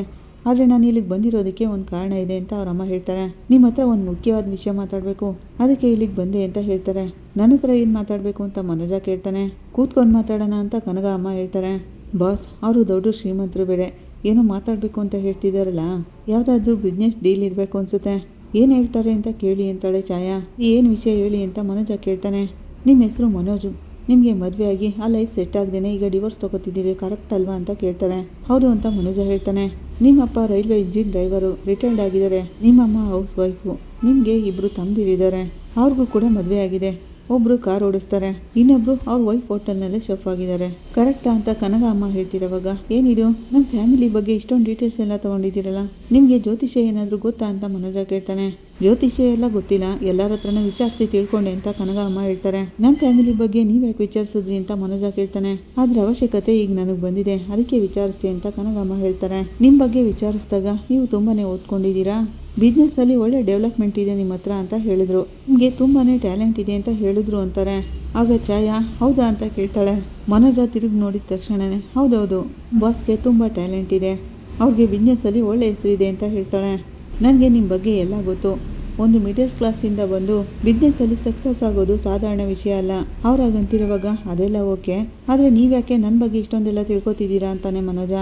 ಆದರೆ ನಾನು ಇಲ್ಲಿಗೆ ಬಂದಿರೋದಕ್ಕೆ ಒಂದು ಕಾರಣ ಇದೆ ಅಂತ ಅವ್ರ ಅಮ್ಮ ಹೇಳ್ತಾರೆ. ನಿಮ್ಮ ಹತ್ರ ಒಂದು ಮುಖ್ಯವಾದ ವಿಷಯ ಮಾತಾಡಬೇಕು, ಅದಕ್ಕೆ ಇಲ್ಲಿಗೆ ಬಂದೆ ಅಂತ ಹೇಳ್ತಾರೆ. ನನ್ನ ಹತ್ರ ಏನು ಮಾತಾಡಬೇಕು ಅಂತ ಮನೋಜ ಕೇಳ್ತಾನೆ. ಕೂತ್ಕೊಂಡು ಮಾತಾಡೋಣ ಅಂತ ಕನಗ ಅಮ್ಮ ಹೇಳ್ತಾರೆ. ಬಾಸ್ ಅವರು ದೊಡ್ಡ ಶ್ರೀಮಂತರು ಬೇರೆ, ಏನೋ ಮಾತಾಡಬೇಕು ಅಂತ ಹೇಳ್ತಿದ್ದಾರಲ್ಲ, ಯಾವುದಾದ್ರೂ ಬಿಸ್ನೆಸ್ ಡೀಲ್ ಇರಬೇಕು ಅನಿಸುತ್ತೆ, ಏನು ಹೇಳ್ತಾರೆ ಅಂತ ಕೇಳಿ ಅಂತಾಳೆ ಛಾಯಾ. ಏನು ವಿಷಯ ಹೇಳಿ ಅಂತ ಮನೋಜ ಕೇಳ್ತಾನೆ. ನಿಮ್ಮ ಹೆಸರು ಮನೋಜು, ನಿಮಗೆ ಮದುವೆ ಆಗಿ ಆ ಲೈಫ್ ಸೆಟ್ ಆಗದೇನೆ ಈಗ ಡಿವೋರ್ಸ್ ತೊಗೋತಿದ್ದೀರಿ, ಕರೆಕ್ಟ್ ಅಲ್ವಾ ಅಂತ ಕೇಳ್ತಾರೆ. ಹೌದು ಅಂತ ಮನೋಜ ಹೇಳ್ತಾನೆ. ನಿಮ್ಮಪ್ಪ ರೈಲ್ವೆ ಇಂಜಿನ್ ಡ್ರೈವರು, ರಿಟೈರ್ಡ್ ಆಗಿದ್ದಾರೆ, ನಿಮ್ಮಮ್ಮ ಹೌಸ್ ವೈಫು, ನಿಮಗೆ ಇಬ್ಬರು ತಮ್ಮದಿರಿದ್ದಾರೆ, ಅವ್ರಿಗೂ ಕೂಡ ಮದುವೆ ಆಗಿದೆ, ಒಬ್ಬರು ಕಾರ್ ಓಡಿಸ್ತಾರೆ, ಇನ್ನೊಬ್ರು ಅವ್ರ ವೈಫ್ ಹೋಟೆಲ್ನಲ್ಲೇ ಶೆಫ್ ಆಗಿದ್ದಾರೆ, ಕರೆಕ್ಟಾ ಅಂತ ಕನಗ ಅಮ್ಮ ಹೇಳ್ತಿರೋವಾಗ ಏನಿದು ನಮ್ಮ ಫ್ಯಾಮಿಲಿ ಬಗ್ಗೆ ಇಷ್ಟೊಂದು ಡೀಟೇಲ್ಸ್ ಎಲ್ಲ ತೊಗೊಂಡಿದ್ದೀರಲ್ಲ, ನಿಮಗೆ ಜ್ಯೋತಿಷ್ಯ ಏನಾದರೂ ಗೊತ್ತಾ ಅಂತ ಮನೋಜ ಕೇಳ್ತಾನೆ. ಜ್ಯೋತಿಷ್ಯ ಎಲ್ಲ ಗೊತ್ತಿಲ್ಲ, ಎಲ್ಲರ ಹತ್ರನೂ ವಿಚಾರಿಸಿ ತಿಳ್ಕೊಂಡೆ ಅಂತ ಕನಗ ಅಮ್ಮ ಹೇಳ್ತಾರೆ. ನಮ್ಮ ಫ್ಯಾಮಿಲಿ ಬಗ್ಗೆ ನೀವು ಯಾಕೆ ವಿಚಾರಿಸಿದ್ರಿ ಅಂತ ಮನೋಜ ಕೇಳ್ತಾನೆ. ಅದ್ರ ಅವಶ್ಯಕತೆ ಈಗ ನನಗೆ ಬಂದಿದೆ, ಅದಕ್ಕೆ ವಿಚಾರಿಸಿ ಅಂತ ಕನಗ ಅಮ್ಮ ಹೇಳ್ತಾರೆ. ನಿಮ್ಮ ಬಗ್ಗೆ ವಿಚಾರಿಸಿದಾಗ ನೀವು ತುಂಬಾ ಓದ್ಕೊಂಡಿದ್ದೀರಾ, ಬಿಸ್ನೆಸ್ಸಲ್ಲಿ ಒಳ್ಳೆ ಡೆವಲಪ್ಮೆಂಟ್ ಇದೆ ನಿಮ್ಮ ಹತ್ರ ಅಂತ ಹೇಳಿದ್ರು, ನಿಮಗೆ ತುಂಬಾ ಟ್ಯಾಲೆಂಟ್ ಇದೆ ಅಂತ ಹೇಳಿದ್ರು ಅಂತಾರೆ. ಆಗ ಛಾಯಾ ಹೌದಾ ಅಂತ ಕೇಳ್ತಾಳೆ. ಮನೋಜ ತಿರುಗಿ ನೋಡಿದ ತಕ್ಷಣವೇ ಹೌದೌದು, ಬಾಸ್ಗೆ ತುಂಬ ಟ್ಯಾಲೆಂಟ್ ಇದೆ, ಅವ್ರಿಗೆ ಬಿಸ್ನೆಸ್ಸಲ್ಲಿ ಒಳ್ಳೆ ಹೆಸರಿದೆ ಅಂತ ಹೇಳ್ತಾಳೆ. ನನಗೆ ನಿಮ್ಮ ಬಗ್ಗೆ ಎಲ್ಲ ಗೊತ್ತು, ಒಂದು ಮಿಡಲ್ ಕ್ಲಾಸಿಂದ ಬಂದು ಬಿಸ್ನೆಸ್ಸಲ್ಲಿ ಸಕ್ಸಸ್ ಆಗೋದು ಸಾಧಾರಣ ವಿಷಯ ಅಲ್ಲ. ಅವ್ರಾಗಂತಿರುವಾಗ ಅದೆಲ್ಲ ಓಕೆ, ಆದರೆ ನೀವ್ಯಾಕೆ ನನ್ನ ಬಗ್ಗೆ ಇಷ್ಟೊಂದೆಲ್ಲ ತಿಳ್ಕೊತಿದ್ದೀರಾ ಅಂತಾನೆ ಮನೋಜ.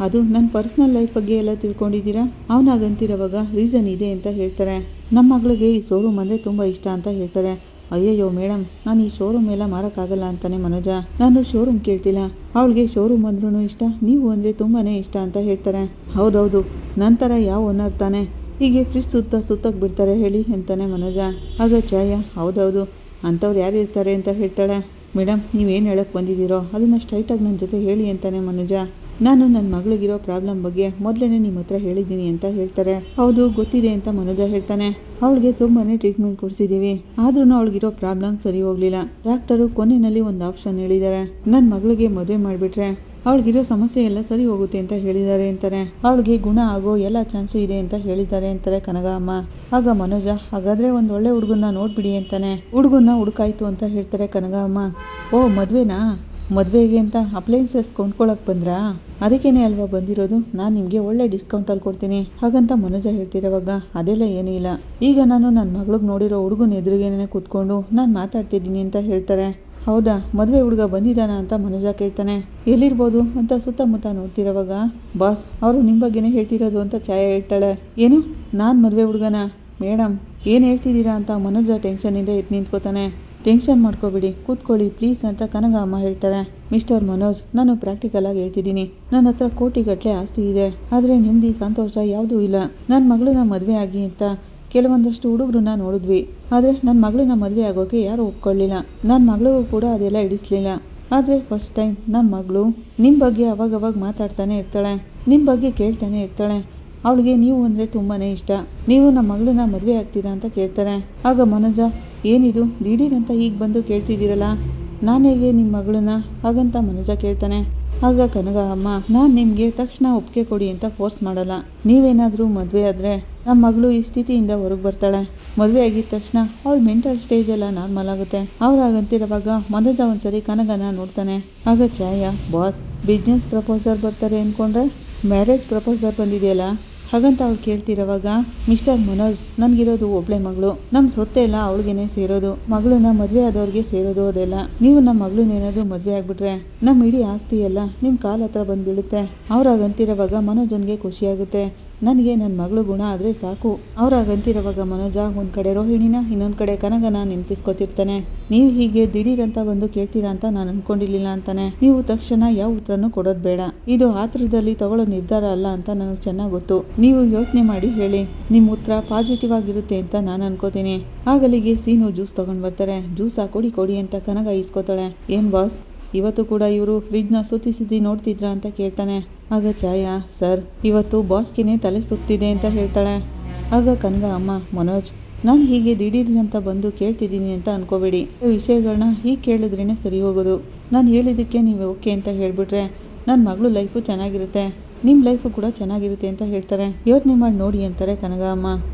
ಅದು ನನ್ನ ಪರ್ಸ್ನಲ್ ಲೈಫ್ ಬಗ್ಗೆ ಎಲ್ಲ ತಿಳ್ಕೊಂಡಿದ್ದೀರಾ, ಅವನಾಗಂತಿರೋವಾಗ ರೀಸನ್ ಇದೆ ಅಂತ ಹೇಳ್ತಾರೆ. ನಮ್ಮ ಮಗಳಿಗೆ ಈ ಶೋರೂಮ್ ಅಂದರೆ ತುಂಬ ಇಷ್ಟ ಅಂತ ಹೇಳ್ತಾರೆ. ಅಯ್ಯಯ್ಯೋ ಮೇಡಮ್, ನಾನು ಈ ಶೋರೂಮ್ ಎಲ್ಲ ಮಾರೋಕ್ಕಾಗಲ್ಲ ಅಂತಾನೆ ಮನೋಜ. ನಾನು ಶೋರೂಮ್ ಕೇಳ್ತಿಲ್ಲ, ಅವಳಿಗೆ ಶೋರೂಮ್ ಅಂದ್ರೂ ಇಷ್ಟ, ನೀವು ಅಂದರೆ ತುಂಬಾ ಇಷ್ಟ ಅಂತ ಹೇಳ್ತಾರೆ. ಹೌದೌದು, ನಂತರ ಯಾವ ಓನರ್ ತಾನೆ ಹೀಗೆ ಫ್ರಿಜ್ ಸುತ್ತಕ್ಕೆ ಬಿಡ್ತಾರೆ ಹೇಳಿ ಅಂತಾನೆ ಮನೋಜ. ಆಗ ಛಾಯಾ ಹೌದೌದು, ಅಂಥವ್ರು ಯಾರು ಇರ್ತಾರೆ ಅಂತ ಹೇಳ್ತಾಳೆ. ಮೇಡಮ್ ನೀವೇನು ಹೇಳಕ್ಕೆ ಬಂದಿದ್ದೀರೋ ಅದನ್ನು ಸ್ಟ್ರೈಟಾಗಿ ನನ್ನ ಜೊತೆ ಹೇಳಿ ಅಂತಾನೆ ಮನೋಜ. ನಾನು ನನ್ನ ಮಗಳಿಗಿರೋ ಪ್ರಾಬ್ಲಮ್ ಬಗ್ಗೆ ಮೊದಲೇ ನಿಮ್ಮ ಹತ್ರ ಹೇಳಿದ್ದೀನಿ ಅಂತ ಹೇಳ್ತಾರೆ. ಹೌದು ಗೊತ್ತಿದೆ ಅಂತ ಮನೋಜ ಹೇಳ್ತಾನೆ. ಅವಳಿಗೆ ತುಂಬಾ ಟ್ರೀಟ್ಮೆಂಟ್ ಕೊಡಿಸಿದ್ದೀವಿ, ಆದ್ರೂ ಅವಳಿಗಿರೋ ಪ್ರಾಬ್ಲಮ್ ಸರಿ ಹೋಗಲಿಲ್ಲ. ಡಾಕ್ಟರು ಕೊನೆಯಲ್ಲಿ ಒಂದು ಆಪ್ಷನ್ ಹೇಳಿದ್ದಾರೆ, ನನ್ನ ಮಗಳಿಗೆ ಮದುವೆ ಮಾಡಿಬಿಟ್ರೆ ಅವಳಿಗಿರೋ ಸಮಸ್ಯೆ ಎಲ್ಲ ಸರಿ ಹೋಗುತ್ತೆ ಅಂತ ಹೇಳಿದ್ದಾರೆ ಅಂತಾರೆ. ಅವಳಿಗೆ ಗುಣ ಆಗೋ ಎಲ್ಲ ಚಾನ್ಸು ಇದೆ ಅಂತ ಹೇಳಿದ್ದಾರೆ ಅಂತಾರೆ ಕನಗ ಅಮ್ಮ. ಆಗ ಮನೋಜ ಹಾಗಾದರೆ ಒಂದು ಒಳ್ಳೆ ಹುಡುಗನ್ನ ನೋಡ್ಬಿಡಿ ಅಂತಾನೆ. ಹುಡುಗನ್ನ ಹುಡುಕಾಯ್ತು ಅಂತ ಹೇಳ್ತಾರೆ ಕನಗ ಅಮ್ಮ. ಓ ಮದುವೆನಾ, ಮದುವೆಗೆ ಅಂತ ಅಪ್ಲೈನ್ಸಸ್ ಕೊಂಡ್ಕೊಳಕ್ಕೆ ಬಂದ್ರಾ, ಅದಕ್ಕೇನೆ ಅಲ್ವಾ ಬಂದಿರೋದು, ನಾನು ನಿಮಗೆ ಒಳ್ಳೆ ಡಿಸ್ಕೌಂಟಲ್ಲಿ ಕೊಡ್ತೀನಿ ಹಾಗಂತ ಮನೋಜ ಹೇಳ್ತಿರೋವಾಗ ಅದೆಲ್ಲ ಏನೂ ಇಲ್ಲ, ಈಗ ನಾನು ನನ್ನ ಮಗಳಿಗೆ ನೋಡಿರೋ ಹುಡುಗನ ಎದುರಿಗೇನೆ ಕೂತ್ಕೊಂಡು ನಾನು ಮಾತಾಡ್ತಿದ್ದೀನಿ ಅಂತ ಹೇಳ್ತಾರೆ. ಹೌದಾ, ಮದುವೆ ಹುಡುಗ ಬಂದಿದ್ದಾನ ಅಂತ ಮನೋಜ ಕೇಳ್ತಾನೆ. ಎಲ್ಲಿರ್ಬೋದು ಅಂತ ಸುತ್ತಮುತ್ತ ನೋಡ್ತಿರೋವಾಗ ಬಾಸ್ ಅವರು ನಿಮ್ಮ ಬಗ್ಗೆನೇ ಹೇಳ್ತಿರೋದು ಅಂತ ಛಾಯಾ ಹೇಳ್ತಾಳೆ. ಏನು, ನಾನು ಮದುವೆ ಹುಡುಗನ? ಮೇಡಮ್ ಏನು ಹೇಳ್ತಿದ್ದೀರಾ ಅಂತ ಮನೋಜ ಟೆನ್ಷನಿಂದ ಎದ್ದು ನಿಂತ್ಕೋತಾನೆ. ಟೆನ್ಷನ್ ಮಾಡ್ಕೋಬೇಡಿ, ಕೂತ್ಕೊಳ್ಳಿ ಪ್ಲೀಸ್ ಅಂತ ಕನಗ ಅಮ್ಮ ಹೇಳ್ತಾರೆ. ಮಿಸ್ಟರ್ ಮನೋಜ್, ನಾನು ಪ್ರಾಕ್ಟಿಕಲಾಗಿ ಹೇಳ್ತಿದ್ದೀನಿ, ನನ್ನ ಹತ್ರ ಕೋಟಿಗಟ್ಟಲೆ ಆಸ್ತಿ ಇದೆ, ಆದರೆ ನೆಮ್ಮದಿ ಸಂತೋಷ ಯಾವುದೂ ಇಲ್ಲ. ನನ್ನ ಮಗಳನ್ನ ಮದುವೆ ಆಗಿ ಅಂತ ಕೆಲವೊಂದಷ್ಟು ಹುಡುಗರನ್ನ ನೋಡಿದ್ವಿ, ಆದರೆ ನನ್ನ ಮಗಳನ್ನ ಮದುವೆ ಆಗೋಕ್ಕೆ ಯಾರೂ ಒಪ್ಕೊಳ್ಳಿಲ್ಲ. ನನ್ನ ಮಗಳಿಗೂ ಕೂಡ ಅದೆಲ್ಲ ಹಿಡಿಸ್ಲಿಲ್ಲ. ಆದರೆ ಫಸ್ಟ್ ಟೈಮ್ ನಮ್ಮ ಮಗಳು ನಿಮ್ಮ ಬಗ್ಗೆ ಅವಾಗವಾಗ ಮಾತಾಡ್ತಾನೆ ಇರ್ತಾಳೆ, ನಿಮ್ಮ ಬಗ್ಗೆ ಕೇಳ್ತಾನೆ ಇರ್ತಾಳೆ. ಅವಳಿಗೆ ನೀವು ಅಂದರೆ ತುಂಬಾ ಇಷ್ಟ, ನೀವು ನಮ್ಮ ಮಗಳನ್ನ ಮದುವೆ ಆಗ್ತೀರಾ ಅಂತ ಕೇಳ್ತಾರೆ. ಆಗ ಮನೋಜ ಏನಿದು ದಿಢೀರಂತ ಈಗ ಬಂದು ಕೇಳ್ತಿದ್ದೀರಲ್ಲ, ನಾನು ಹೇಗೆ ನಿಮ್ಮ ಮಗಳನ್ನ ಹಾಗಂತ ಮನೋಜ ಕೇಳ್ತಾನೆ. ಆಗ ಕನಗ ಅಮ್ಮ ನಾನು ನಿಮಗೆ ತಕ್ಷಣ ಒಪ್ಪಿಗೆ ಕೊಡಿ ಅಂತ ಫೋರ್ಸ್ ಮಾಡಲ್ಲ, ನೀವೇನಾದರೂ ಮದುವೆ ಆದರೆ ನಮ್ಮ ಮಗಳು ಈ ಸ್ಥಿತಿಯಿಂದ ಹೊರಗೆ ಬರ್ತಾಳೆ. ಮದುವೆ ಆಗಿದ ತಕ್ಷಣ ಅವಳ ಮೆಂಟಲ್ ಸ್ಟೇಜ್ ಎಲ್ಲ ನಾರ್ಮಲ್ ಆಗುತ್ತೆ. ಅವ್ರಾಗಂತಿರುವಾಗ ಮನೋಜ ಒಂದ್ಸರಿ ಕನಗನ ನೋಡ್ತಾನೆ. ಆಗ ಛಾಯಾ ಬಾಸ್ ಬಿಸ್ನೆಸ್ ಪ್ರಪೋಸರ್ ಬರ್ತಾರೆ ಅಂದ್ಕೊಂಡ್ರೆ ಮ್ಯಾರೇಜ್ ಪ್ರಪೋಸರ್ ಬಂದಿದೆಯಲ್ಲ ಹಾಗಂತ ಅವ್ಳು ಕೇಳ್ತಿರೋವಾಗ ಮಿಸ್ಟರ್ ಮನೋಜ್, ನನಗಿರೋದು ಒಬ್ಳೆ ಮಗಳು, ನಮ್ಮ ಸೊತ್ತೆಲ್ಲ ಅವಳಿಗೇನೆ ಸೇರೋದು, ಮಗಳನ್ನ ಮದುವೆ ಆದವ್ರಿಗೆ ಸೇರೋದು ಅದೆಲ್ಲ. ನೀವು ನಮ್ಮ ಮಗಳನ್ನೇನಾದರೂ ಮದುವೆ ಆಗಿಬಿಟ್ರೆ ನಮ್ಮ ಇಡೀ ಆಸ್ತಿ ಎಲ್ಲ ನಿಮ್ಮ ಕಾಲ ಹತ್ರ ಬಂದು ಬೀಳುತ್ತೆ. ಅವ್ರಾಗಂತಿರೋವಾಗ ಮನೋಜನ್ಗೆ ಖುಷಿಯಾಗುತ್ತೆ. ನನಗೆ ನನ್ನ ಮಗಳು ಗುಣ ಆದರೆ ಸಾಕು. ಅವ್ರಾಗಂತಿರುವಾಗ ಮನೋಜ ಒಂದು ಕಡೆ ರೋಹಿಣಿನ ಇನ್ನೊಂದು ಕಡೆ ಕನಗನ ನೆನಪಿಸ್ಕೊತಿರ್ತಾನೆ. ನೀವು ಹೀಗೆ ದಿಢೀರಂತ ಬಂದು ಕೇಳ್ತೀರಾ ಅಂತ ನಾನು ಅನ್ಕೊಂಡಿರ್ಲಿಲ್ಲ ಅಂತಾನೆ. ನೀವು ತಕ್ಷಣ ಯಾವ ಉತ್ತರನೂ ಕೊಡೋದು ಬೇಡ. ಇದು ಆತರದಲ್ಲಿ ತಗೊಳ್ಳೋ ನಿರ್ಧಾರ ಅಲ್ಲ ಅಂತ ನನಗೆ ಚೆನ್ನಾಗಿ ಗೊತ್ತು. ನೀವು ಯೋಚನೆ ಮಾಡಿ ಹೇಳಿ. ನಿಮ್ಮ ಉತ್ತರ ಪಾಸಿಟಿವ್ ಆಗಿರುತ್ತೆ ಅಂತ ನಾನು ಅನ್ಕೋತೀನಿ. ಆಗಲಿಗೆ ಸೀನು ಜ್ಯೂಸ್ ತಗೊಂಡ್ ಬರ್ತಾರೆ. ಜ್ಯೂಸಾ ಕೊಡಿ ಅಂತ ಕನಗ ಇಸ್ಕೋತಾಳೆ. ಏನ್ ಬಾಸ್, ಇವತ್ತು ಕೂಡ ಇವರು ಫ್ರಿಡ್ಜ್ನ ಸುತ್ತಿ ನೋಡ್ತಿದ್ರ ಅಂತ ಕೇಳ್ತಾನೆ. ಆಗ ಛಾಯಾ, ಸರ್ ಇವತ್ತು ಬಾಸ್ಗೆನೇ ತಲೆ ಸುತ್ತಿದೆ ಅಂತ ಹೇಳ್ತಾಳೆ. ಆಗ ಕನಗ, ಅಮ್ಮ ಮನೋಜ್, ನಾನು ಹೀಗೆ ದಿಢೀರಂತ ಬಂದು ಕೇಳ್ತಿದ್ದೀನಿ ಅಂತ ಅನ್ಕೋಬೇಡಿ. ವಿಷಯಗಳನ್ನ ಹೀಗೆ ಕೇಳಿದ್ರೇ ಸರಿ ಹೋಗೋದು. ನಾನು ಹೇಳಿದ್ದಕ್ಕೆ ನೀವು ಓಕೆ ಅಂತ ಹೇಳಿಬಿಟ್ರೆ ನನ್ನ ಮಗಳು ಲೈಫು ಚೆನ್ನಾಗಿರುತ್ತೆ, ನಿಮ್ಮ ಲೈಫು ಕೂಡ ಚೆನ್ನಾಗಿರುತ್ತೆ ಅಂತ ಹೇಳ್ತಾರೆ. ಯೋಚನೆ ಮಾಡಿ ನೋಡಿ ಅಂತಾರೆ ಕನಗ ಅಮ್ಮ.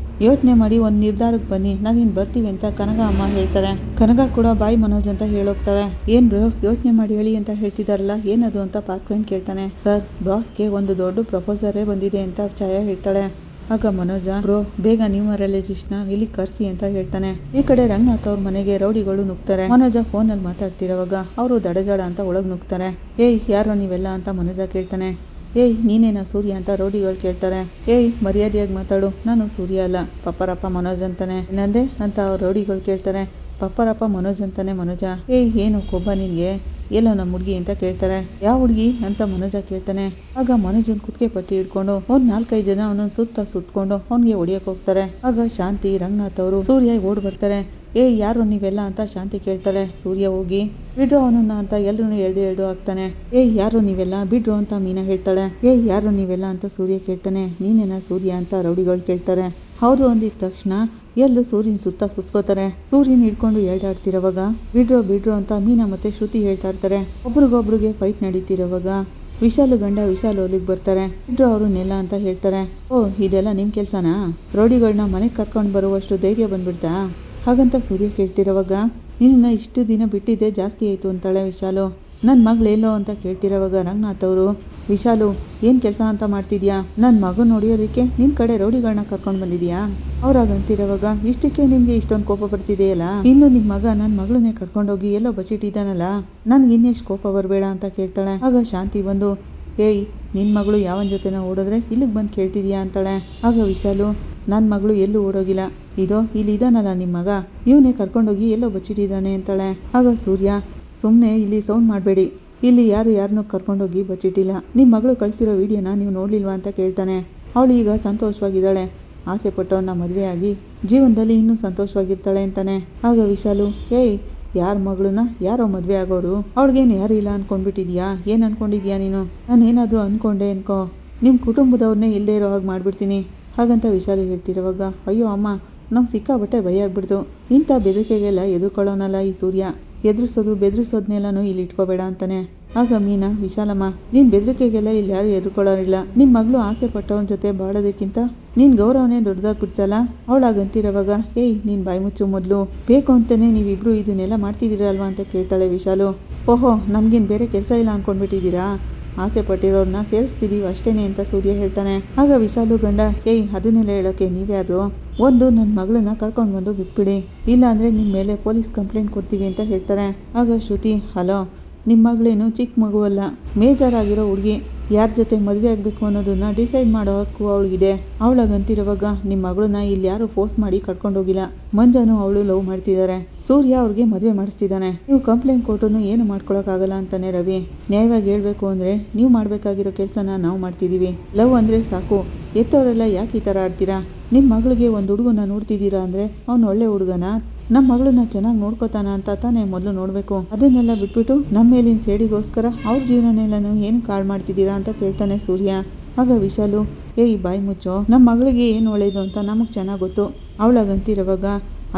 ಯೋಚನೆ ಮಾಡಿ ಒಂದು ನಿರ್ಧಾರಕ್ಕೆ ಬನ್ನಿ, ನಾವಿನ್ನು ಬರ್ತೀವಿ ಅಂತ ಕನಗ ಅಮ್ಮ ಹೇಳ್ತಾರೆ. ಕನಗ ಕೂಡ ಬಾಯ್ ಮನೋಜ್ ಅಂತ ಹೇಳೋಗ್ತಾಳೆ. ಏನ್ ಬ್ರೋ ಯೋಚನೆ ಮಾಡಿ ಹೇಳಿ ಅಂತ ಹೇಳ್ತಿದಾರಲ್ಲ, ಏನದು ಅಂತ ಪಾರ್ಕ್ವೆಂಟ್ ಕೇಳ್ತಾನೆ. ಸರ್, ಬಾಸ್ಗೆ ಒಂದು ದೊಡ್ಡ ಪ್ರಪೋಸರೇ ಬಂದಿದೆ ಅಂತ ಛಾಯಾ ಹೇಳ್ತಾಳೆ. ಆಗ ಮನೋಜ, ಬ್ರೋ ಬೇಗ ನ್ಯೂಮರಾಲಜಿಸ್ಟ್ನ ಇಲ್ಲಿ ಕರ್ಸಿ ಅಂತ ಹೇಳ್ತಾನೆ. ಈ ಕಡೆ ರಂಗನಾಥ್ ಅವ್ರ ಮನೆಗೆ ರೌಡಿಗಳು ನುಗ್ತಾರೆ. ಮನೋಜ ಫೋನಲ್ಲಿ ಮಾತಾಡ್ತಿರೋವಾಗ ಅವರು ದಡಜಡ ಅಂತ ಒಳಗೆ ನುಗ್ತಾರೆ. ಏಯ್ ಯಾರೋ ನೀವೆಲ್ಲ ಅಂತ ಮನೋಜ ಕೇಳ್ತಾನೆ. ಏಯ್ ನೀನೇನಾ ಸೂರ್ಯ ಅಂತ ರೌಡಿಗಳು ಕೇಳ್ತಾರೆ. ಏಯ್ ಮರ್ಯಾದೆಯಾಗಿ ಮಾತಾಡು, ನಾನು ಸೂರ್ಯ ಅಲ್ಲ, ಪಪ್ಪರಪ್ಪ ಮನೋಜ್ ಅಂತಾನೆ. ನಂದೆ ಅಂತ ಅವ್ರ ರೌಡಿಗಳು ಕೇಳ್ತಾರೆ. ಪಪ್ಪರಪ್ಪ ಮನೋಜ್ ಅಂತಾನೆ ಮನೋಜ. ಏಯ್ ಏನು ಕೊಬ್ಬ ನಿನ್ಗೆ, ಎಲ್ಲೋ ನಮ್ಮ ಹುಡುಗಿ ಅಂತ ಕೇಳ್ತಾರೆ. ಯಾವ ಹುಡುಗಿ ಅಂತ ಮನೋಜ ಕೇಳ್ತಾನೆ. ಆಗ ಮನೋಜನ್ ಕುತ್ತಿಗೆ ಪಟ್ಟಿ ಹಿಡ್ಕೊಂಡು ಒಂದ್ 4-5 ಜನ ಅವನೊಂದು ಸುತ್ಕೊಂಡು ಅವನಿಗೆ ಹೊಡಿಯಕ್ ಹೋಗ್ತಾರೆ. ಆಗ ಶಾಂತಿ, ರಂಗನಾಥ್ ಅವರು ಸೂರ್ಯ ಓಡ್ ಬರ್ತಾರೆ. ಏಯ್ ಯಾರು ನೀವೆಲ್ಲ ಅಂತ ಶಾಂತಿ ಕೇಳ್ತಾಳೆ. ಸೂರ್ಯ ಹೋಗಿ ಬಿಡ್ರು ಅವನನ್ನ ಅಂತ ಎಲ್ರೂ ಎಳ್ದು ಹಾಕ್ತಾನೆ. ಏಯ್ ಯಾರು ನೀವೆಲ್ಲ, ಬಿಡ್ರು ಅಂತ ಮೀನಾ ಹೇಳ್ತಾಳೆ. ಏಯ್ ಯಾರು ನೀವೆಲ್ಲ ಅಂತ ಸೂರ್ಯ ಕೇಳ್ತಾನೆ. ನೀನೇನಾ ಸೂರ್ಯ ಅಂತ ರೌಡಿಗಳು ಕೇಳ್ತಾರೆ. ಹೌದು ಅಂದಿದ ತಕ್ಷಣ ಎಲ್ಲೂ ಸೂರ್ಯನ ಸುತ್ಕೋತಾರೆ. ಸೂರ್ಯನ ಹಿಡ್ಕೊಂಡು ಎಳ್ದಾಡ್ತಿರೋವಾಗ ಬಿಡ್ರು ಅಂತ ಮೀನಾ ಮತ್ತೆ ಶ್ರುತಿ ಹೇಳ್ತಾ ಇರ್ತಾರೆ. ಒಬ್ರಿಗೊಬ್ರಿಗೆ ಫೈಟ್ ನಡೀತಿರೋವಾಗ ವಿಶಾಲು ಗಂಡ ವಿಶಾಲು ಅಲ್ಲಿಗೆ ಬರ್ತಾರೆ. ಬಿಡ್ರು ಅವರು ನೆಲ ಅಂತ ಹೇಳ್ತಾರೆ. ಓ ಇದೆಲ್ಲ ನಿಮ್ ಕೆಲ್ಸನಾ, ರೌಡಿಗಳನ್ನ ಮನೆಗೆ ಕರ್ಕೊಂಡು ಬರುವಷ್ಟು ಧೈರ್ಯ ಬಂದ್ಬಿಡ್ತಾ ಹಾಗಂತ ಸೂರ್ಯ ಕೇಳ್ತಿರೋವಾಗ, ನಿನ್ನ ಇಷ್ಟು ದಿನ ಬಿಟ್ಟಿದ್ದೆ ಜಾಸ್ತಿ ಆಯಿತು ಅಂತಾಳೆ ವಿಶಾಲು. ನನ್ನ ಮಗಳೇಲೋ ಅಂತ ಕೇಳ್ತಿರೋವಾಗ ರಂಗನಾಥ್ ಅವರು, ವಿಶಾಲು ಏನು ಕೆಲಸ ಅಂತ ಮಾಡ್ತಿದ್ಯಾ, ನನ್ನ ಮಗು ನೋಡಿಯೋದಕ್ಕೆ ನಿನ್ನ ಕಡೆ ರೌಡಿಗಳನ್ನ ಕರ್ಕೊಂಡು ಬಂದಿದ್ಯಾ? ಅವ್ರಾಗಂತಿರೋವಾಗ, ಇಷ್ಟಕ್ಕೆ ನಿಮಗೆ ಇಷ್ಟೊಂದು ಕೋಪ ಬರ್ತಿದೆಯಲ್ಲ, ಇನ್ನು ನಿಮ್ಮ ಮಗ ನನ್ನ ಮಗಳನ್ನೇ ಕರ್ಕೊಂಡೋಗಿ ಎಲ್ಲೋ ಬಚ್ಚಿಟ್ಟಿದ್ದಾನಲ್ಲ, ನನ್ಗೆ ಇನ್ನೆಷ್ಟು ಕೋಪ ಬರಬೇಡ ಅಂತ ಕೇಳ್ತಾಳೆ. ಆಗ ಶಾಂತಿ ಬಂದು, ಏಯ್ ನಿನ್ನ ಮಗಳು ಯಾವನ ಜೊತೆನ ಓಡಿದ್ರೆ ಇಲ್ಲಿಗೆ ಬಂದು ಕೇಳ್ತಿದ್ಯಾ ಅಂತಾಳೆ. ಆಗ ವಿಶಾಲು, ನನ್ನ ಮಗಳು ಎಲ್ಲೂ ಓಡೋಗಿಲ್ಲ, ಇಲ್ಲಿ ಇದಾನಲ್ಲ ನಿಮ್ಮ ಮಗ, ಇವನೇ ಕರ್ಕೊಂಡೋಗಿ ಎಲ್ಲೋ ಬಚ್ಚಿಟ್ಟಿದ್ದಾನೆ ಅಂತಾಳೆ. ಆಗ ಸೂರ್ಯ, ಸುಮ್ಮನೆ ಇಲ್ಲಿ ಸೌಂಡ್ ಮಾಡಬೇಡಿ, ಇಲ್ಲಿ ಯಾರನ್ನೂ ಕರ್ಕೊಂಡೋಗಿ ಬಚ್ಚಿಟ್ಟಿಲ್ಲ, ನಿಮ್ಮ ಮಗಳು ಕಳಿಸಿರೋ ವಿಡಿಯೋನ ನೀವು ನೋಡಲಿಲ್ವಾ ಅಂತ ಕೇಳ್ತಾನೆ. ಅವಳು ಈಗ ಸಂತೋಷವಾಗಿದ್ದಾಳೆ, ಆಸೆ ಪಟ್ಟವನ್ನ ಮದುವೆಯಾಗಿ ಜೀವನದಲ್ಲಿ ಇನ್ನೂ ಸಂತೋಷವಾಗಿರ್ತಾಳೆ ಅಂತಾನೆ. ಆಗ ವಿಶಾಲು, ಏಯ್ ಯಾರ ಮಗಳನ್ನ ಯಾರೋ ಮದುವೆ ಆಗೋರು, ಅವಳಿಗೇನು ಯಾರು ಇಲ್ಲ ಅನ್ಕೊಂಡ್ಬಿಟ್ಟಿದ್ಯಾ, ಏನು ಅನ್ಕೊಂಡಿದ್ಯಾ ನೀನು? ನಾನು ಏನಾದರೂ ಅನ್ಕೊಂಡೆ ಅನ್ಕೋ, ನಿಮ್ಮ ಕುಟುಂಬದವ್ರನ್ನೇ ಇಲ್ಲದೇ ಇರೋ ಹಾಗೆ ಮಾಡಿಬಿಡ್ತೀನಿ ಹಾಗಂತ ವಿಶಾಲು ಹೇಳ್ತಿರೋವಾಗ, ಅಯ್ಯೋ ಅಮ್ಮ, ನಾವು ಸಿಕ್ಕಾಬಟ್ಟೆ ಭಯ ಆಗ್ಬಿಡ್ತು. ಇಂಥ ಬೆದರಿಕೆಗೆಲ್ಲ ಎದುರ್ಕೊಳ್ಳೋನಲ್ಲ ಈ ಸೂರ್ಯ, ಬೆದರಿಸೋದನ್ನೆಲ್ಲನೂ ಇಲ್ಲಿ ಇಟ್ಕೋಬೇಡ ಅಂತಾನೆ. ಆಗ ಮೀನಾ, ವಿಶಾಲಮ್ಮ, ನೀನು ಬೆದರಿಕೆಗೆಲ್ಲ ಇಲ್ಲಿ ಯಾರು ಎದುರ್ಕೊಳ್ಳೋರಿಲ್ಲ, ನಿಮ್ಮ ಮಗಳು ಆಸೆ ಪಟ್ಟವನ ಜೊತೆ ಬಾಳೋದಕ್ಕಿಂತ ನಿನ್ನ ಗೌರವನೇ ದೊಡ್ಡದಾಗ್ಬಿಡ್ತಲ್ಲ. ಅವಳಾಗಂತಿರೋವಾಗ, ಏಯ್ ನೀನು ಬಾಯಿ ಮುಚ್ಚು ಮೊದಲು, ಬೇಕು ಅಂತಲೇ ನೀವಿಬ್ರು ಇದನ್ನೆಲ್ಲ ಮಾಡ್ತಿದ್ದೀರಲ್ವಾ ಅಂತ ಕೇಳ್ತಾಳೆ ವಿಶಾಲು. ಓಹೋ, ನಮಗೇನು ಬೇರೆ ಕೆಲಸ ಇಲ್ಲ ಅಂದ್ಕೊಂಡ್ಬಿಟ್ಟಿದ್ದೀರಾ, ಆಸೆ ಪಟ್ಟಿರೋರನ್ನ ಸೇರಿಸ್ತಿದ್ದೀವಿ ಅಷ್ಟೇನೆ ಅಂತ ಸೂರ್ಯ ಹೇಳ್ತಾನೆ. ಆಗ ವಿಶಾಲು ಗಂಡ, ಏಯ್ ಅದನ್ನೆಲ್ಲ ಹೇಳೋಕ್ಕೆ ನೀವ್ಯಾರು, ಒಂದು ನನ್ನ ಮಗಳನ್ನ ಕರ್ಕೊಂಡು ಬಂದು ಬಿಟ್ಬಿಡಿ, ಇಲ್ಲಾಂದರೆ ನಿಮ್ಮ ಮೇಲೆ ಪೊಲೀಸ್ ಕಂಪ್ಲೇಂಟ್ ಕೊಡ್ತೀವಿ ಅಂತ ಹೇಳ್ತಾರೆ. ಆಗ ಶ್ರುತಿ, ಹಲೋ, ನಿಮ್ಮ ಮಗಳೇನು ಚಿಕ್ಕ ಮಗುವಲ್ಲ, ಮೇಜರ್ ಆಗಿರೋ ಹುಡುಗಿ, ಯಾರ ಜೊತೆ ಮದುವೆ ಆಗಬೇಕು ಅನ್ನೋದನ್ನ ಡಿಸೈಡ್ ಮಾಡೋ ಹಕ್ಕು ಅವಳಿಗಿದೆ. ಅವಳಾಗಂತಿರುವಾಗ ನಿಮ್ಮ ಮಗಳನ್ನ ಇಲ್ಲಿ ಯಾರು ಫೋರ್ಸ್ ಮಾಡಿ ಕರ್ಕೊಂಡೋಗಿಲ್ಲ, ಮಂಜಾನು ಅವಳು ಲವ್ ಮಾಡ್ತಿದ್ದಾರೆ, ಸೂರ್ಯ ಅವ್ರಿಗೆ ಮದುವೆ ಮಾಡಿಸ್ತಿದ್ದಾನೆ, ನೀವು ಕಂಪ್ಲೇಂಟ್ ಕೊಟ್ಟರು ಏನು ಮಾಡ್ಕೊಳಕ್ಕಾಗಲ್ಲ ಅಂತಾನೆ ರವಿ. ನ್ಯಾಯವಾಗಿ ಹೇಳ್ಬೇಕು ಅಂದರೆ ನೀವು ಮಾಡಬೇಕಾಗಿರೋ ಕೆಲಸನ ನಾವು ಮಾಡ್ತಿದ್ದೀವಿ, ಲವ್ ಅಂದರೆ ಸಾಕು, ಎತ್ತವರೆಲ್ಲ ಯಾಕೆ ಈ ಥರ ಆಡ್ತೀರಾ? ನಿಮ್ಮ ಮಗಳಿಗೆ ಒಂದು ಹುಡುಗನ ನೋಡ್ತಿದ್ದೀರಾ ಅಂದರೆ ಅವ್ನು ಒಳ್ಳೆ ಹುಡುಗನ, ನಮ್ಮ ಮಗಳನ್ನ ಚೆನ್ನಾಗಿ ನೋಡ್ಕೋತಾನ ಅಂತ ತಾನೇ ಮೊದಲು ನೋಡಬೇಕು, ಅದನ್ನೆಲ್ಲ ಬಿಟ್ಬಿಟ್ಟು ನಮ್ಮ ಮೇಲಿನ ಸೇಡಿಗೋಸ್ಕರ ಅವ್ರ ಜೀವನನೆಲ್ಲನೂ ಏನು ಕಾಳು ಮಾಡ್ತಿದ್ದೀರಾ ಅಂತ ಕೇಳ್ತಾನೆ ಸೂರ್ಯ. ಆಗ ವಿಶಾಲು, ಏಯ್ ಬಾಯಿ ಮುಚ್ಚೋ, ನಮ್ಮ ಮಗಳಿಗೆ ಏನು ಒಳ್ಳೇದು ಅಂತ ನಮಗೆ ಚೆನ್ನಾಗಿ ಗೊತ್ತು, ಅವಳಾಗಂತಿರುವಾಗ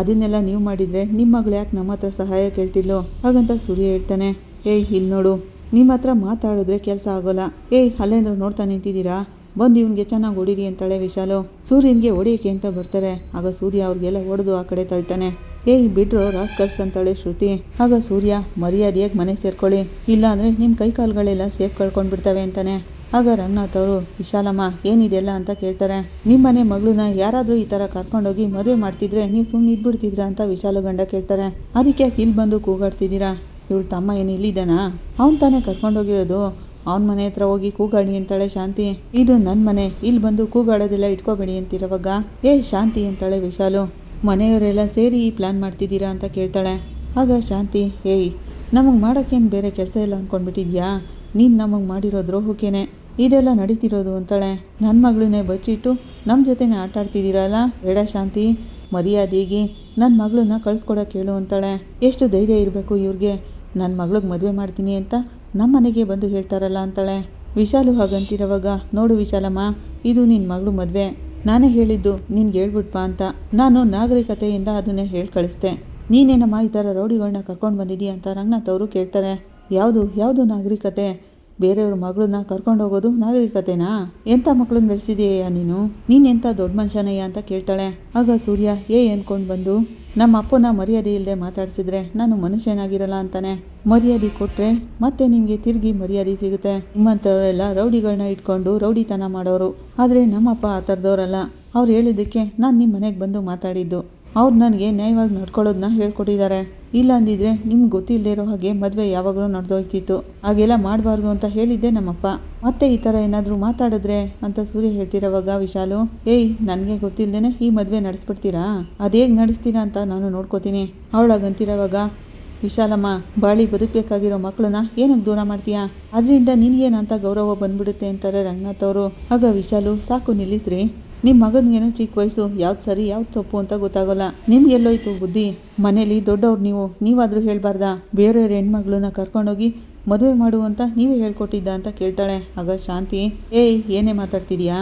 ಅದನ್ನೆಲ್ಲ ನೀವು ಮಾಡಿದರೆ ನಿಮ್ಮ ಮಗಳು ಯಾಕೆ ನಮ್ಮ ಹತ್ರ ಸಹಾಯ ಕೇಳ್ತಿದ್ಲು ಹಾಗಂತ ಸೂರ್ಯ ಹೇಳ್ತಾನೆ. ಏಯ್ ಇಲ್ಲಿ ನೋಡು, ನಿಮ್ಮ ಹತ್ರ ಮಾತಾಡಿದ್ರೆ ಕೆಲಸ ಆಗೋಲ್ಲ, ಏಯ್ ಅಲ್ಲೇಂದ್ರೆ ನೋಡ್ತಾ ನಿಂತಿದ್ದೀರಾ, ಬಂದು ಇವನಿಗೆ ಚೆನ್ನಾಗಿ ಹೊಡೀರಿ ಅಂತಾಳೆ ವಿಶಾಲು. ಸೂರ್ಯನಿಗೆ ಹೊಡೆಯೋಕೆ ಅಂತ ಬರ್ತಾರೆ. ಆಗ ಸೂರ್ಯ ಅವ್ರಿಗೆಲ್ಲ ಹೊಡೆದು ಆ ಕಡೆ ತಳ್ತಾನೆ. ಏಯ್ ಬಿಡ್ರು ರಾಸ್ಕಲ್ಸ್ ಅಂತಾಳೆ ಶ್ರುತಿ. ಆಗ ಸೂರ್ಯ, ಮರ್ಯಾದೆಯಾಗಿ ಮನೆ ಸೇರ್ಕೊಳ್ಳಿ, ಇಲ್ಲಾಂದರೆ ನಿಮ್ಮ ಕೈ ಕಾಲುಗಳೆಲ್ಲ ಸೇಫ್ ಕಳ್ಕೊಂಡ್ಬಿಡ್ತವೆ ಅಂತಾನೆ. ಆಗ ರಂಗನಾಥ್ ಅವರು, ವಿಶಾಲಮ್ಮ ಏನಿದೆಲ್ಲ ಅಂತ ಕೇಳ್ತಾರೆ. ನಿಮ್ಮನೆ ಮಗಳನ್ನ ಯಾರಾದರೂ ಈ ಥರ ಕರ್ಕೊಂಡೋಗಿ ಮದುವೆ ಮಾಡ್ತಿದ್ರೆ ನೀವು ಸುಮ್ಮನೆ ಇದ್ಬಿಡ್ತಿದ್ರಾ ಅಂತ ವಿಶಾಲು ಗಂಡ ಕೇಳ್ತಾರೆ. ಅದಕ್ಕೆ ಯಾಕೆ ಇಲ್ಲಿ ಬಂದು ಕೂಗಾಡ್ತಿದ್ದೀರಾ, ಇವಳು ತಮ್ಮ ಏನು ಇಲ್ಲಿದ್ದಾನಾ, ಅವ್ನು ತಾನೇ ಕರ್ಕೊಂಡೋಗಿರೋದು, ಅವನ ಮನೆ ಹತ್ರ ಹೋಗಿ ಕೂಗಾಡಿ ಅಂತಾಳೆ ಶಾಂತಿ. ಇದು ನನ್ನ ಮನೆ, ಇಲ್ಲಿ ಬಂದು ಕೂಗಾಡೋದೆಲ್ಲ ಇಟ್ಕೋಬೇಡಿ ಅಂತಿರೋವಾಗ ಏ ಶಾಂತಿ ಅಂತಾಳೆ ವಿಶಾಲು. ಮನೆಯವರೆಲ್ಲ ಸೇರಿ ಈ ಪ್ಲ್ಯಾನ್ ಮಾಡ್ತಿದ್ದೀರಾ ಅಂತ ಕೇಳ್ತಾಳೆ. ಆಗ ಶಾಂತಿ, ಏಯ್ ನಮಗೆ ಮಾಡೋಕ್ಕೇನು ಬೇರೆ ಕೆಲಸ ಇಲ್ಲ ಅಂದ್ಕೊಂಡ್ಬಿಟ್ಟಿದ್ಯಾ, ನೀನು ನಮಗೆ ಮಾಡಿರೋ ದ್ರೋಹಕ್ಕೇನೆ ಇದೆಲ್ಲ ನಡೀತಿರೋದು ಅಂತಾಳೆ. ನನ್ನ ಮಗಳನ್ನೇ ಬಚ್ಚಿಟ್ಟು ನಮ್ಮ ಜೊತೆನೇ ಆಟ ಆಡ್ತಿದ್ದೀರಲ್ಲ, ಬೇಡ ಶಾಂತಿ, ಮರ್ಯಾದೆಗೆ ನನ್ನ ಮಗಳನ್ನ ಕಳಿಸ್ಕೊಡೋಕೆ ಹೇಳು ಅಂತಾಳೆ. ಎಷ್ಟು ಧೈರ್ಯ ಇರಬೇಕು ಇವ್ರಿಗೆ, ನನ್ನ ಮಗಳಿಗೆ ಮದುವೆ ಮಾಡ್ತೀನಿ ಅಂತ ನಮ್ಮ ಮನೆಗೆ ಬಂದು ಹೇಳ್ತಾರಲ್ಲ ಅಂತಾಳೆ. ವಿಶಾಲು ಹಾಗಂತಿರೋವಾಗ, ನೋಡು ವಿಶಾಲಮ್ಮ, ಇದು ನಿನ್ನ ಮಗಳು ಮದುವೆ, ನಾನೇ ಹೇಳಿದ್ದು ನಿನ್ಗೆ ಹೇಳ್ಬಿಟ್ಪ ಅಂತ. ನಾನು ನಾಗರಿಕತೆಯಿಂದ ಅದನ್ನೇ ಹೇಳಿ ಕಳಿಸ್ದೆ. ನೀನೇನಮ್ಮ ಈ ಥರ ರೌಡಿಗಳನ್ನ ಕರ್ಕೊಂಡು ಬಂದಿದ್ದೀಯ ಅಂತ ರಂಗನಾಥ್ ಅವರು ಕೇಳ್ತಾರೆ. ಯಾವುದು ನಾಗರಿಕತೆ? ಬೇರೆಯವ್ರ ಮಗಳನ್ನ ಕರ್ಕೊಂಡು ಹೋಗೋದು ನಾಗರಿಕತೆನಾ? ಎಂಥ ಮಕ್ಕಳನ್ನ ಬೆಳೆಸಿದೀಯ ನೀನೆಂಥ ದೊಡ್ಡ ಮನುಷ್ಯನಯ್ಯ ಅಂತ ಕೇಳ್ತಾಳೆ. ಆಗ ಸೂರ್ಯ ಅಂದ್ಕೊಂಡು ಬಂದು, ನಮ್ಮ ಅಪ್ಪನ ಮರ್ಯಾದೆ ಇಲ್ಲದೆ ಮಾತಾಡಿಸಿದ್ರೆ ನಾನು ಮನುಷ್ಯನಾಗಿರಲ್ಲ ಅಂತಾನೆ. ಮರ್ಯಾದೆ ಕೊಟ್ಟರೆ ಮತ್ತೆ ನಿಮಗೆ ತಿರುಗಿ ಮರ್ಯಾದೆ ಸಿಗುತ್ತೆ. ನಿಮ್ಮಂಥವರೆಲ್ಲ ರೌಡಿಗಳನ್ನ ಇಟ್ಕೊಂಡು ರೌಡಿತನ ಮಾಡೋರು, ಆದರೆ ನಮ್ಮಪ್ಪ ಆ ಥರದವರಲ್ಲ. ಅವ್ರು ಹೇಳಿದ್ದಕ್ಕೆ ನಾನು ನಿಮ್ಮ ಮನೆಗೆ ಬಂದು ಮಾತಾಡಿದ್ದು. ಅವ್ರು ನನಗೆ ನ್ಯಾಯವಾಗಿ ನಡ್ಕೊಳ್ಳೋದನ್ನ ಹೇಳ್ಕೊಟ್ಟಿದ್ದಾರೆ. ಇಲ್ಲ ಅಂದಿದ್ರೆ ನಿಮ್ಗೆ ಗೊತ್ತಿಲ್ಲದೆ ಇರೋ ಹಾಗೆ ಮದುವೆ ಯಾವಾಗಲೂ ನಡೆದೋಗ್ತಿತ್ತು. ಹಾಗೆಲ್ಲ ಮಾಡಬಾರ್ದು ಅಂತ ಹೇಳಿದ್ದೆ ನಮ್ಮಪ್ಪ. ಮತ್ತೆ ಈ ಥರ ಏನಾದರೂ ಮಾತಾಡಿದ್ರೆ ಅಂತ ಸೂರ್ಯ ಹೇಳ್ತಿರೋವಾಗ ವಿಶಾಲು, ನನಗೆ ಗೊತ್ತಿಲ್ಲದೇನೆ ಈ ಮದುವೆ ನಡೆಸ್ಬಿಡ್ತೀರಾ? ಅದೇಗೆ ನಡೆಸ್ತೀರಾ ಅಂತ ನಾನು ನೋಡ್ಕೋತೀನಿ. ಅವಳಾಗಂತಿರೋವಾಗ, ವಿಶಾಲಮ್ಮ, ಬಾಳಿ ಬದುಕಬೇಕಾಗಿರೋ ಮಕ್ಕಳನ್ನ ಏನಕ್ಕೆ ದೂರ ಮಾಡ್ತೀಯಾ? ಅದರಿಂದ ನಿನಗೇನಂತ ಗೌರವ ಬಂದ್ಬಿಡುತ್ತೆ ಅಂತಾರೆ ರಂಗನಾಥ್ ಅವರು. ಆಗ ವಿಶಾಲು, ಸಾಕು ನಿಲ್ಲಿಸ್ರಿ, ನಿಮ್ಮ ಮಗನಿಗೇನೋ ಚಿಕ್ಕ ವಯಸ್ಸು, ಯಾವ್ದು ಸರಿ ಯಾವ್ದು ತಪ್ಪು ಅಂತ ಗೊತ್ತಾಗೋಲ್ಲ. ನಿಮ್ಗೆಲ್ಲೋಯ್ತು ಬುದ್ಧಿ? ಮನೇಲಿ ದೊಡ್ಡವ್ರು ನೀವಾದರೂ ಹೇಳ್ಬಾರ್ದಾ? ಬೇರೆಯವ್ರ ಹೆಣ್ಮಗಳನ್ನ ಕರ್ಕೊಂಡೋಗಿ ಮದುವೆ ಮಾಡುವಂತ ನೀವೇ ಹೇಳ್ಕೊಟ್ಟಿದ್ದ ಅಂತ ಕೇಳ್ತಾಳೆ. ಆಗ ಶಾಂತಿ, ಏನೇ ಮಾತಾಡ್ತಿದ್ಯಾ?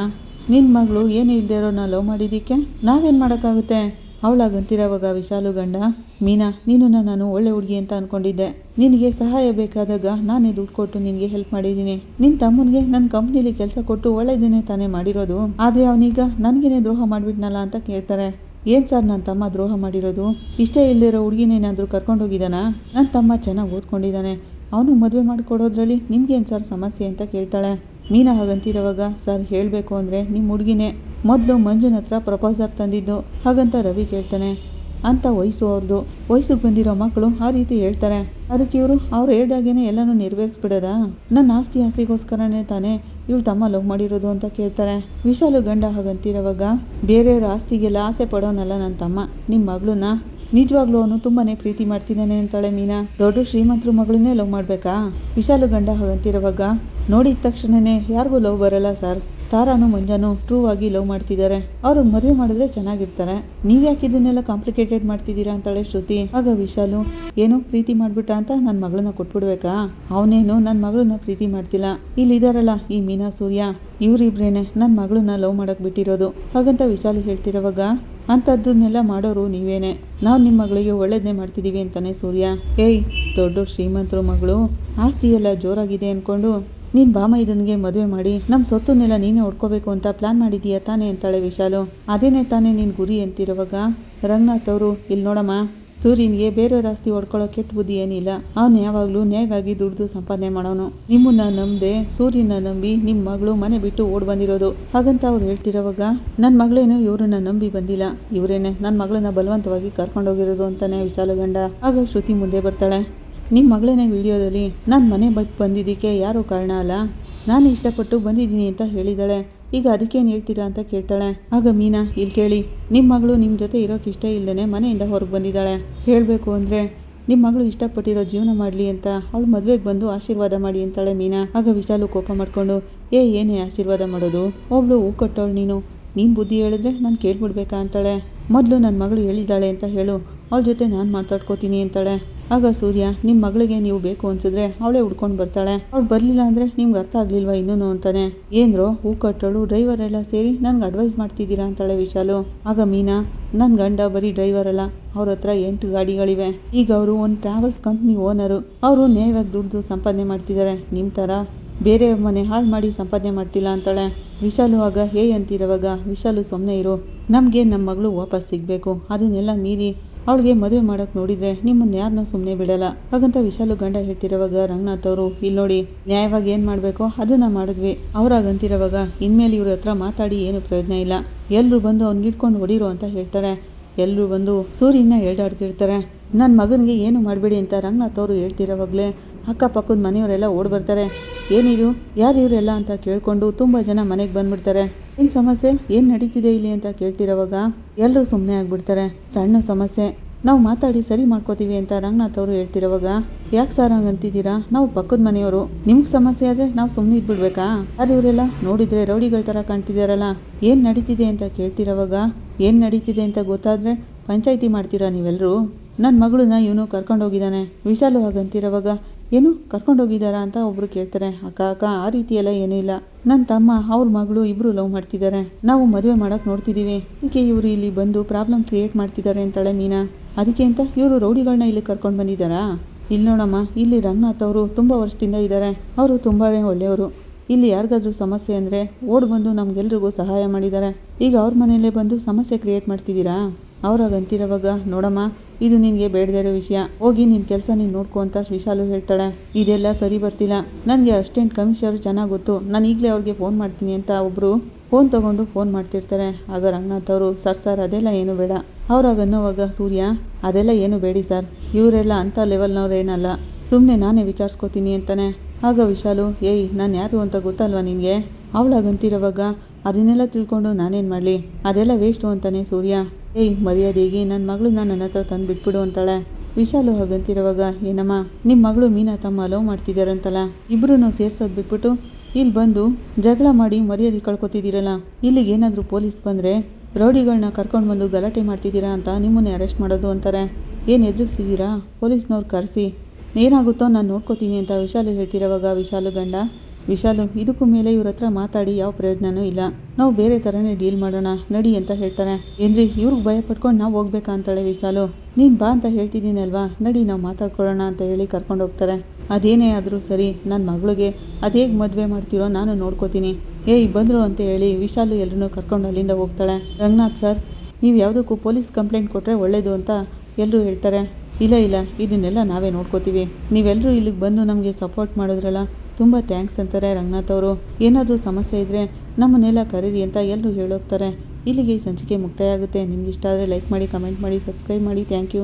ನಿನ್ನ ಮಗಳು ಏನು ಇಲ್ಲದೆ ಇರೋನ ಲವ್ ಮಾಡಿದ್ದಕ್ಕೆ ನಾವೇನು ಮಾಡೋಕ್ಕಾಗುತ್ತೆ? ಅವಳಾಗಂತಿರೋವಾಗ ವಿಶಾಲು ಗಂಡ, ಮೀನಾ, ನೀನನ್ನು ನಾನು ಒಳ್ಳೆ ಹುಡುಗಿ ಅಂತ ಅಂದ್ಕೊಂಡಿದ್ದೆ. ನಿನಗೆ ಸಹಾಯ ಬೇಕಾದಾಗ ನಾನೇ ದುಡ್ಡು ಕೊಟ್ಟು ನಿನಗೆ ಹೆಲ್ಪ್ ಮಾಡಿದ್ದೀನಿ. ನಿನ್ನ ತಮ್ಮನಿಗೆ ನನ್ನ ಕಂಪ್ನಿಲಿ ಕೆಲಸ ಕೊಟ್ಟು ಒಳ್ಳೆಯದೇನೆ ತಾನೇ ಮಾಡಿರೋದು. ಆದರೆ ಅವನೀಗ ನನಗೇನೆ ದ್ರೋಹ ಮಾಡಿಬಿಟ್ನಲ್ಲ ಅಂತ ಕೇಳ್ತಾರೆ. ಏನು ಸರ್ ನನ್ನ ತಮ್ಮ ದ್ರೋಹ ಮಾಡಿರೋದು? ಇಷ್ಟೇ ಇಲ್ಲದಿರೋ ಹುಡುಗಿನೇನಾದರೂ ಕರ್ಕೊಂಡೋಗಿದ್ದಾನಾ? ನನ್ನ ತಮ್ಮ ಚೆನ್ನಾಗಿ ಓದ್ಕೊಂಡಿದ್ದಾನೆ, ಅವನು ಮದುವೆ ಮಾಡಿಕೊಡೋದ್ರಲ್ಲಿ ನಿಮ್ಗೇನು ಸರ್ ಸಮಸ್ಯೆ ಅಂತ ಕೇಳ್ತಾಳೆ. ಮೀನಾ ಹಾಗಂತಿರೋವಾಗ, ಸರ್ ಹೇಳಬೇಕು ಅಂದರೆ ನಿಮ್ಮ ಹುಡುಗಿನೇ ಮೊದಲು ಮಂಜುನ ಹತ್ರ ಪ್ರಪೋಸರ್ ತಂದಿದ್ದು. ಹಾಗಂತ ರವಿ ಕೇಳ್ತಾನೆ. ಅಂತ ವಯಸ್ಸಿಗೆ ಬಂದಿರೋ ಮಕ್ಕಳು ಆ ರೀತಿ ಹೇಳ್ತಾರೆ, ಅದಕ್ಕೆ ಅವ್ರು ಹೇಳ್ದಾಗೇನೆ ಎಲ್ಲನೂ ನೆರವೇರಿಸ್ಬಿಡೋದಾ? ನನ್ನ ಆಸೆಗೋಸ್ಕರನೇ ತಾನೇ ಇವಳು ತಮ್ಮ ಲವ್ ಮಾಡಿರೋದು ಅಂತ ಕೇಳ್ತಾರೆ. ವಿಶಾಲು ಗಂಡ ಹಾಗಂತಿರೋವಾಗ, ಬೇರೆಯವ್ರ ಆಸ್ತಿಗೆಲ್ಲ ಆಸೆ ಪಡೋನಲ್ಲ ನನ್ನ ತಮ್ಮ, ನಿಮ್ಮ ಮಗಳನ್ನ ನಿಜವಾಗ್ಲೂ ಅವನು ತುಂಬಾ ಪ್ರೀತಿ ಮಾಡ್ತಿದ್ದಾನೆ ಅಂತಾಳೆ ಮೀನಾ. ದೊಡ್ಡ ಶ್ರೀಮಂತರು ಮಗಳನ್ನೇ ಲವ್ ಮಾಡಬೇಕಾ? ವಿಶಾಲು ಗಂಡ ಹಾಗಂತಿರೋವಾಗ, ನೋಡಿದ ತಕ್ಷಣನೇ ಯಾರಿಗೂ ಲವ್ ಬರಲ್ಲ ಸರ್. ತಾರಾನು ಮಂಜಾನು ಟ್ರೂ ಆಗಿ ಲವ್ ಮಾಡ್ತಿದ್ದಾರೆ. ಅವರು ಮದುವೆ ಮಾಡಿದ್ರೆ ಚೆನ್ನಾಗಿರ್ತಾರೆ. ನೀವ್ಯಾಕೆ ಇದನ್ನೆಲ್ಲ ಕಾಂಪ್ಲಿಕೇಟೆಡ್ ಮಾಡ್ತಿದ್ದೀರಾ ಅಂತಾಳೆ ಶ್ರುತಿ. ಆಗ ವಿಶಾಲು, ಏನೋ ಪ್ರೀತಿ ಮಾಡ್ಬಿಟ್ಟ ಅಂತ ನನ್ನ ಮಗಳನ್ನ ಕೊಟ್ಬಿಡ್ಬೇಕಾ? ಅವನೇನು ನನ್ನ ಮಗಳನ್ನ ಪ್ರೀತಿ ಮಾಡ್ತಿಲ್ಲ. ಇಲ್ಲಿದಾರಲ್ಲ ಈ ಮೀನಾ ಸೂರ್ಯ, ಇವರಿಬ್ರೇನೆ ನನ್ನ ಮಗಳನ್ನ ಲವ್ ಮಾಡಕ್ ಬಿಟ್ಟಿರೋದು. ಹಾಗಂತ ವಿಶಾಲು ಹೇಳ್ತಿರೋವಾಗ, ಅಂಥದ್ದನ್ನೆಲ್ಲ ಮಾಡೋರು ನೀವೇನೆ, ನಾವು ನಿಮ್ಮ ಮಗಳಿಗೆ ಒಳ್ಳೇದನ್ನೇ ಮಾಡ್ತಿದ್ದೀವಿ ಅಂತಾನೆ ಸೂರ್ಯ. ದೊಡ್ಡ ಶ್ರೀಮಂತರು ಮಗಳು, ಆಸ್ತಿ ಎಲ್ಲ ಜೋರಾಗಿದೆ ಅಂದ್ಕೊಂಡು ನೀನು ಬಾಮೈದನಿಗೆ ಮದುವೆ ಮಾಡಿ ನಮ್ಮ ಸೊತ್ತನ್ನೆಲ್ಲ ನೀನೇ ಹೊಡ್ಕೋಬೇಕು ಅಂತ ಪ್ಲಾನ್ ಮಾಡಿದೀಯ ತಾನೇ ಅಂತಾಳೆ ವಿಶಾಲು. ಅದೇನೇ ತಾನೇ ನಿನ್ನ ಗುರಿ ಅಂತಿರುವಾಗ ರಂಗನಾಥ್ ಅವರು, ಇಲ್ಲಿ ನೋಡಮ್ಮ, ಸೂರ್ಯನಿಗೆ ಬೇರೆಯವ್ರ ಆಸ್ತಿ ಹೊಡ್ಕೊಳ್ಳೋ ಕೆಟ್ಟ ಬುದ್ಧಿ ಏನಿಲ್ಲ. ಅವನು ಯಾವಾಗಲೂ ನ್ಯಾಯವಾಗಿ ದುಡ್ದು ಸಂಪಾದನೆ ಮಾಡೋನು. ನಿಮ್ಮನ್ನ ನಂಬದೆ ಸೂರ್ಯನ ನಂಬಿ ನಿಮ್ಮ ಮಗಳು ಮನೆ ಬಿಟ್ಟು ಓಡ್ ಬಂದಿರೋದು. ಹಾಗಂತ ಅವ್ರು ಹೇಳ್ತಿರೋವಾಗ, ನನ್ನ ಮಗಳೇನು ಇವ್ರನ್ನ ನಂಬಿ ಬಂದಿಲ್ಲ, ಇವರೇನೆ ನನ್ನ ಮಗಳನ್ನ ಬಲವಂತವಾಗಿ ಕರ್ಕೊಂಡೋಗಿರೋದು ಅಂತಾನೆ ವಿಶಾಲು ಗಂಡ. ಆಗ ಶ್ರುತಿ ಮುಂದೆ ಬರ್ತಾಳೆ. ನಿಮ್ಮ ಮಗಳೇನೇ ವಿಡಿಯೋದಲ್ಲಿ ನಾನು ಮನೆ ಬಿಟ್ಟು ಬಂದಿದ್ದಕ್ಕೆ ಯಾರೂ ಕಾರಣ ಅಲ್ಲ, ನಾನು ಇಷ್ಟಪಟ್ಟು ಬಂದಿದ್ದೀನಿ ಅಂತ ಹೇಳಿದಾಳೆ. ಈಗ ಅದಕ್ಕೇನು ಹೇಳ್ತೀರಾ ಅಂತ ಕೇಳ್ತಾಳೆ. ಆಗ ಮೀನಾ, ಇಲ್ಲಿ ಕೇಳಿ, ನಿಮ್ಮ ಮಗಳು ನಿಮ್ಮ ಜೊತೆ ಇರೋಕ್ಕೆ ಇಷ್ಟ ಇಲ್ಲದೇ ಮನೆಯಿಂದ ಹೊರಗೆ ಬಂದಿದ್ದಾಳೆ. ಹೇಳಬೇಕು ಅಂದರೆ ನಿಮ್ಮ ಮಗಳು ಇಷ್ಟಪಟ್ಟಿರೋ ಜೀವನ ಮಾಡಲಿ ಅಂತ ಅವಳು ಮದುವೆಗೆ ಬಂದು ಆಶೀರ್ವಾದ ಮಾಡಿ ಅಂತಾಳೆ ಮೀನಾ. ಆಗ ವಿಶಾಲು ಕೋಪ ಮಾಡಿಕೊಂಡು, ಏನೇ ಆಶೀರ್ವಾದ ಮಾಡೋದು? ಒಬ್ಳು ಹೂ ಕೊಟ್ಟವಳು ನೀನು ಬುದ್ಧಿ ಹೇಳಿದ್ರೆ ನಾನು ಕೇಳ್ಬಿಡ್ಬೇಕಾ ಅಂತಾಳೆ. ಮೊದಲು ನನ್ನ ಮಗಳು ಹೇಳಿದ್ದಾಳೆ ಅಂತ ಹೇಳು, ಅವಳ ಜೊತೆ ನಾನು ಮಾತಾಡ್ಕೋತೀನಿ ಅಂತಾಳೆ. ಆಗ ಸೂರ್ಯ, ನಿಮ್ಮ ಮಗಳಿಗೆ ನೀವು ಬೇಕು ಅನ್ಸಿದ್ರೆ ಅವಳೇ ಹುಡ್ಕೊಂಡು ಬರ್ತಾಳೆ, ಅವಳು ಬರಲಿಲ್ಲ ಅಂದರೆ ನಿಮ್ಗೆ ಅರ್ಥ ಆಗಲಿಲ್ವಾ ಇನ್ನೂ ಅಂತಾನೆ. ಏನ್ರೋ ಹೂ ಕಟ್ಟೋಳು ಡ್ರೈವರ್ ಎಲ್ಲ ಸೇರಿ ನನಗೆ ಅಡ್ವೈಸ್ ಮಾಡ್ತಿದ್ದೀರಾ ಅಂತಾಳೆ ವಿಶಾಲು. ಆಗ ಮೀನಾ, ನನ್ನ ಗಂಡ ಬರೀ ಡ್ರೈವರ್ ಅಲ್ಲ, ಅವ್ರ ಹತ್ರ 8 ಗಾಡಿಗಳಿವೆ. ಈಗ ಅವರು ಒಂದು ಟ್ರಾವೆಲ್ಸ್ ಕಂಪ್ನಿ ಓನರು. ಅವರು ನೇರವಾಗಿ ದುಡ್ದು ಸಂಪಾದನೆ ಮಾಡ್ತಿದ್ದಾರೆ, ನಿಮ್ಮ ಥರ ಬೇರೆ ಮನೆ ಹಾಳು ಮಾಡಿ ಸಂಪಾದನೆ ಮಾಡ್ತಿಲ್ಲ ಅಂತಾಳೆ. ವಿಶಾಲು ಆಗ ಅಂತಿರೋವಾಗ, ವಿಶಾಲು ಸುಮ್ಮನೆ ಇರು, ನಮಗೆ ನಮ್ಮ ಮಗಳು ವಾಪಸ್ ಸಿಗಬೇಕು, ಅದನ್ನೆಲ್ಲ ಮೀರಿ ಅವಳಿಗೆ ಮದುವೆ ಮಾಡೋಕೆ ನೋಡಿದರೆ ನಿಮ್ಮನ್ನು ಯಾರನ್ನೂ ಸುಮ್ಮನೆ ಬಿಡಲ್ಲ. ಹಾಗಂತ ವಿಶಾಲು ಗಂಡ ಹೇಳ್ತಿರೋವಾಗ ರಂಗನಾಥ್ ಅವರು, ಇಲ್ಲಿ ನೋಡಿ, ನ್ಯಾಯವಾಗಿ ಏನು ಮಾಡಬೇಕೋ ಅದನ್ನು ಮಾಡಿದ್ವಿ. ಅವರಾಗಂತಿರೋವಾಗ, ಇನ್ಮೇಲೆ ಇವ್ರ ಹತ್ರ ಮಾತಾಡಿ ಏನು ಪ್ರಯೋಜನ ಇಲ್ಲ, ಎಲ್ಲರೂ ಬಂದು ಅವ್ನಿಗಿಟ್ಕೊಂಡು ಹೊಡಿರೋ ಅಂತ ಹೇಳ್ತಾರೆ. ಎಲ್ಲರೂ ಬಂದು ಸೂರ್ಯನ ಎಳ್ದಾಡ್ತಿರ್ತಾರೆ. ನನ್ನ ಮಗನಿಗೆ ಏನು ಮಾಡಬೇಡಿ ಅಂತ ರಂಗನಾಥ್ ಅವರು ಹೇಳ್ತಿರೋವಾಗಲೇ ಅಕ್ಕಪಕ್ಕದ ಮನೆಯವರೆಲ್ಲ ಓಡ್ ಬರ್ತಾರೆ. ಏನಿದು, ಯಾರು ಇವರೆಲ್ಲ ಅಂತ ಕೇಳ್ಕೊಂಡು ತುಂಬ ಜನ ಮನೆಗೆ ಬಂದ್ಬಿಡ್ತಾರೆ. ಏನು ಸಮಸ್ಯೆ, ಏನು ನಡೀತಿದೆ ಇಲ್ಲಿ ಅಂತ ಕೇಳ್ತಿರೋವಾಗ ಎಲ್ಲರೂ ಸುಮ್ಮನೆ ಆಗ್ಬಿಡ್ತಾರೆ. ಸಣ್ಣ ಸಮಸ್ಯೆ, ನಾವು ಮಾತಾಡಿ ಸರಿ ಮಾಡ್ಕೋತೀವಿ ಅಂತ ರಂಗನಾಥ್ ಅವರು ಹೇಳ್ತಿರೋವಾಗ, ಯಾಕೆ ಸರ್ ಹಂಗಂತಿದ್ದೀರಾ, ನಾವು ಪಕ್ಕದ ಮನೆಯವರು, ನಿಮ್ಗೆ ಸಮಸ್ಯೆ ಆದರೆ ನಾವು ಸುಮ್ಮನೆ ಇದ್ಬಿಡ್ಬೇಕಾ? ಯಾರು ಇವರೆಲ್ಲ, ನೋಡಿದರೆ ರೌಡಿಗಳ ಥರ ಕಾಣ್ತಿದ್ದಾರಲ್ಲ, ಏನು ನಡೀತಿದೆ ಅಂತ ಕೇಳ್ತಿರೋವಾಗ, ಏನು ನಡೀತಿದೆ ಅಂತ ಗೊತ್ತಾದರೆ ಪಂಚಾಯಿತಿ ಮಾಡ್ತೀರಾ ನೀವೆಲ್ಲರೂ? ನನ್ನ ಮಗಳನ್ನ ಇವನು ಕರ್ಕೊಂಡೋಗಿದ್ದಾನೆ. ವಿಶಾಲು ಹಾಗಂತಿರೋವಾಗ, ಏನು ಕರ್ಕೊಂಡೋಗಿದ್ದಾರಾ ಅಂತ ಒಬ್ರು ಕೇಳ್ತಾರೆ. ಅಕ್ಕ ಆ ರೀತಿಯೆಲ್ಲ ಏನೂ ಇಲ್ಲ, ನನ್ನ ತಮ್ಮ ಅವ್ರ ಮಗಳು ಇಬ್ಬರು ಲವ್ ಮಾಡ್ತಿದ್ದಾರೆ, ನಾವು ಮದುವೆ ಮಾಡೋಕೆ ನೋಡ್ತಿದ್ದೀವಿ, ಅದಕ್ಕೆ ಇವರು ಇಲ್ಲಿ ಬಂದು ಪ್ರಾಬ್ಲಮ್ ಕ್ರಿಯೇಟ್ ಮಾಡ್ತಿದ್ದಾರೆ ಅಂತಾಳೆ ಮೀನಾ. ಅದಕ್ಕೆ ಅಂತ ಇವರು ರೌಡಿಗಳನ್ನ ಇಲ್ಲಿ ಕರ್ಕೊಂಡು ಬಂದಿದ್ದಾರಾ? ಇಲ್ಲಿ ನೋಡಮ್ಮ, ಇಲ್ಲಿ ರಂಗನಾಥ್ ಅವರು ತುಂಬ ವರ್ಷದಿಂದ ಇದ್ದಾರೆ, ಅವರು ತುಂಬಾ ಒಳ್ಳೆಯವರು. ಇಲ್ಲಿ ಯಾರಿಗಾದ್ರೂ ಸಮಸ್ಯೆ ಅಂದರೆ ಓಡ್ ಬಂದು ನಮಗೆಲ್ರಿಗೂ ಸಹಾಯ ಮಾಡಿದ್ದಾರೆ. ಈಗ ಅವ್ರ ಮನೆಯಲ್ಲೇ ಬಂದು ಸಮಸ್ಯೆ ಕ್ರಿಯೇಟ್ ಮಾಡ್ತಿದ್ದೀರಾ? ಅವ್ರಾಗಂತಿರೋವಾಗ, ನೋಡಮ್ಮ, ಇದು ನಿನಗೆ ಬೇಡದೇ ಇರೋ ವಿಷಯ, ಹೋಗಿ ನಿನ್ನ ಕೆಲಸ ನೀನು ನೋಡ್ಕೊ ಅಂತ ವಿಶಾಲು ಹೇಳ್ತಾಳೆ. ಇದೆಲ್ಲ ಸರಿ ಬರ್ತಿಲ್ಲ, ನನಗೆ ಅಸಿಸ್ಟೆಂಟ್ ಕಮಿಷನರ್ ಚೆನ್ನಾಗಿ ಗೊತ್ತು, ನಾನು ಈಗಲೇ ಅವ್ರಿಗೆ ಫೋನ್ ಮಾಡ್ತೀನಿ ಅಂತ ಒಬ್ಬರು ಫೋನ್ ತೊಗೊಂಡು ಫೋನ್ ಮಾಡ್ತಿರ್ತಾರೆ. ಆಗ ರಂಗನಾಥ್ ಅವರು, ಸರ್ ಅದೆಲ್ಲ ಏನು ಬೇಡ. ಅವ್ರಾಗನ್ನೋವಾಗ ಸೂರ್ಯ, ಅದೆಲ್ಲ ಏನು ಬೇಡಿ ಸರ್, ಇವರೆಲ್ಲ ಅಂಥ ಲೆವೆಲ್ನವ್ರೇನಲ್ಲ, ಸುಮ್ಮನೆ ನಾನೇ ವಿಚಾರಿಸ್ಕೋತೀನಿ ಅಂತಾನೆ. ಆಗ ವಿಶಾಲು, ಏಯ್ ನಾನು ಯಾರು ಅಂತ ಗೊತ್ತಲ್ವಾ ನಿನಗೆ? ಅವಳಾಗಂತಿರೋವಾಗ, ಅದನ್ನೆಲ್ಲ ತಿಳ್ಕೊಂಡು ನಾನೇನು ಮಾಡಲಿ, ಅದೆಲ್ಲ ವೇಸ್ಟು ಅಂತಾನೆ ಸೂರ್ಯ. ಏಯ್ ಮರ್ಯಾದೆಗೆ ನನ್ನ ಮಗಳನ್ನ ನನ್ನ ಹತ್ರ ತಂದು ಬಿಟ್ಬಿಡು ಅಂತಾಳೆ. ವಿಶಾಲು ಹಾಗಂತಿರೋವಾಗ, ಏನಮ್ಮ ನಿಮ್ಮ ಮಗಳು ಮೀನಾ ತಮ್ಮ ಲವ್ ಮಾಡ್ತಿದ್ದಾರಂತಲ್ಲ, ಇಬ್ಬರೂ ಸೇರ್ಸೋದು ಬಿಟ್ಬಿಟ್ಟು ಇಲ್ಲಿ ಬಂದು ಜಗಳ ಮಾಡಿ ಮರ್ಯಾದೆ ಕಳ್ಕೊತಿದ್ದೀರಲ್ಲ, ಇಲ್ಲಿಗೆ ಏನಾದರೂ ಪೊಲೀಸ್ ಬಂದರೆ ರೌಡಿಗಳನ್ನ ಕರ್ಕೊಂಡು ಬಂದು ಗಲಾಟೆ ಮಾಡ್ತಿದ್ದೀರಾ ಅಂತ ನಿಮ್ಮನ್ನೇ ಅರೆಸ್ಟ್ ಮಾಡೋದು ಅಂತಾರೆ. ಏನು ಎದುರಿಸಿದ್ದೀರಾ, ಪೊಲೀಸ್ನವ್ರು ಕರೆಸಿ ಏನಾಗುತ್ತೋ ನಾನು ನೋಡ್ಕೋತೀನಿ ಅಂತ ವಿಶಾಲು ಹೇಳ್ತಿರೋವಾಗ, ವಿಶಾಲು ಗಂಡ, ವಿಶಾಲು ಇದಕ್ಕೂ ಮೇಲೆ ಇವ್ರ ಹತ್ರ ಮಾತಾಡಿ ಯಾವ ಪ್ರಯೋಜನವೂ ಇಲ್ಲ, ನಾವು ಬೇರೆ ಥರನೇ ಡೀಲ್ ಮಾಡೋಣ ನಡಿ ಅಂತ ಹೇಳ್ತಾರೆ. ಏನ್ರಿ ಇವ್ರಿಗೆ ಭಯ ಪಟ್ಕೊಂಡು ನಾವು ಹೋಗ್ಬೇಕಾ ಅಂತಾಳೆ ವಿಶಾಲು. ನೀನು ಬಾ ಅಂತ ಹೇಳ್ತಿದ್ದೀನಿ ಅಲ್ವಾ, ನಡಿ ನಾವು ಮಾತಾಡ್ಕೊಳ್ಳೋಣ ಅಂತ ಹೇಳಿ ಕರ್ಕೊಂಡು ಹೋಗ್ತಾರೆ. ಅದೇನೇ ಆದರೂ ಸರಿ, ನನ್ನ ಮಗಳಿಗೆ ಅದು ಹೇಗೆ ಮದುವೆ ಮಾಡ್ತೀರೋ ನಾನು ನೋಡ್ಕೋತೀನಿ, ಏಯ್ ಬಂದರು ಅಂತ ಹೇಳಿ ವಿಶಾಲು ಎಲ್ಲರೂ ಕರ್ಕೊಂಡು ಅಲ್ಲಿಂದ ಹೋಗ್ತಾಳೆ. ರಂಗನಾಥ್ ಸರ್, ನೀವು ಯಾವುದಕ್ಕೂ ಪೊಲೀಸ್ ಕಂಪ್ಲೇಂಟ್ ಕೊಟ್ಟರೆ ಒಳ್ಳೆಯದು ಅಂತ ಎಲ್ಲರೂ ಹೇಳ್ತಾರೆ. ಇಲ್ಲ ಇದನ್ನೆಲ್ಲ ನಾವೇ ನೋಡ್ಕೋತೀವಿ, ನೀವೆಲ್ಲರೂ ಇಲ್ಲಿಗೆ ಬಂದು ನಮಗೆ ಸಪೋರ್ಟ್ ಮಾಡಿದ್ರಲ್ಲ, ತುಂಬ ಥ್ಯಾಂಕ್ಸ್ ಅಂತಾರೆ ರಂಗನಾಥ್ ಅವರು. ಏನಾದರೂ ಸಮಸ್ಯೆ ಇದ್ದರೆ ನಮ್ಮನ್ನೆಲ್ಲ ಕರೀರಿ ಅಂತ ಎಲ್ಲರೂ ಹೇಳೋಗ್ತಾರೆ. ಇಲ್ಲಿಗೆ ಸಂಚಿಕೆ ಮುಕ್ತಾಯ ಆಗುತ್ತೆ. ನಿಮ್ಗೆ ಇಷ್ಟ ಆದರೆ ಲೈಕ್ ಮಾಡಿ, ಕಮೆಂಟ್ ಮಾಡಿ, ಸಬ್ಸ್ಕ್ರೈಬ್ ಮಾಡಿ. Thank you.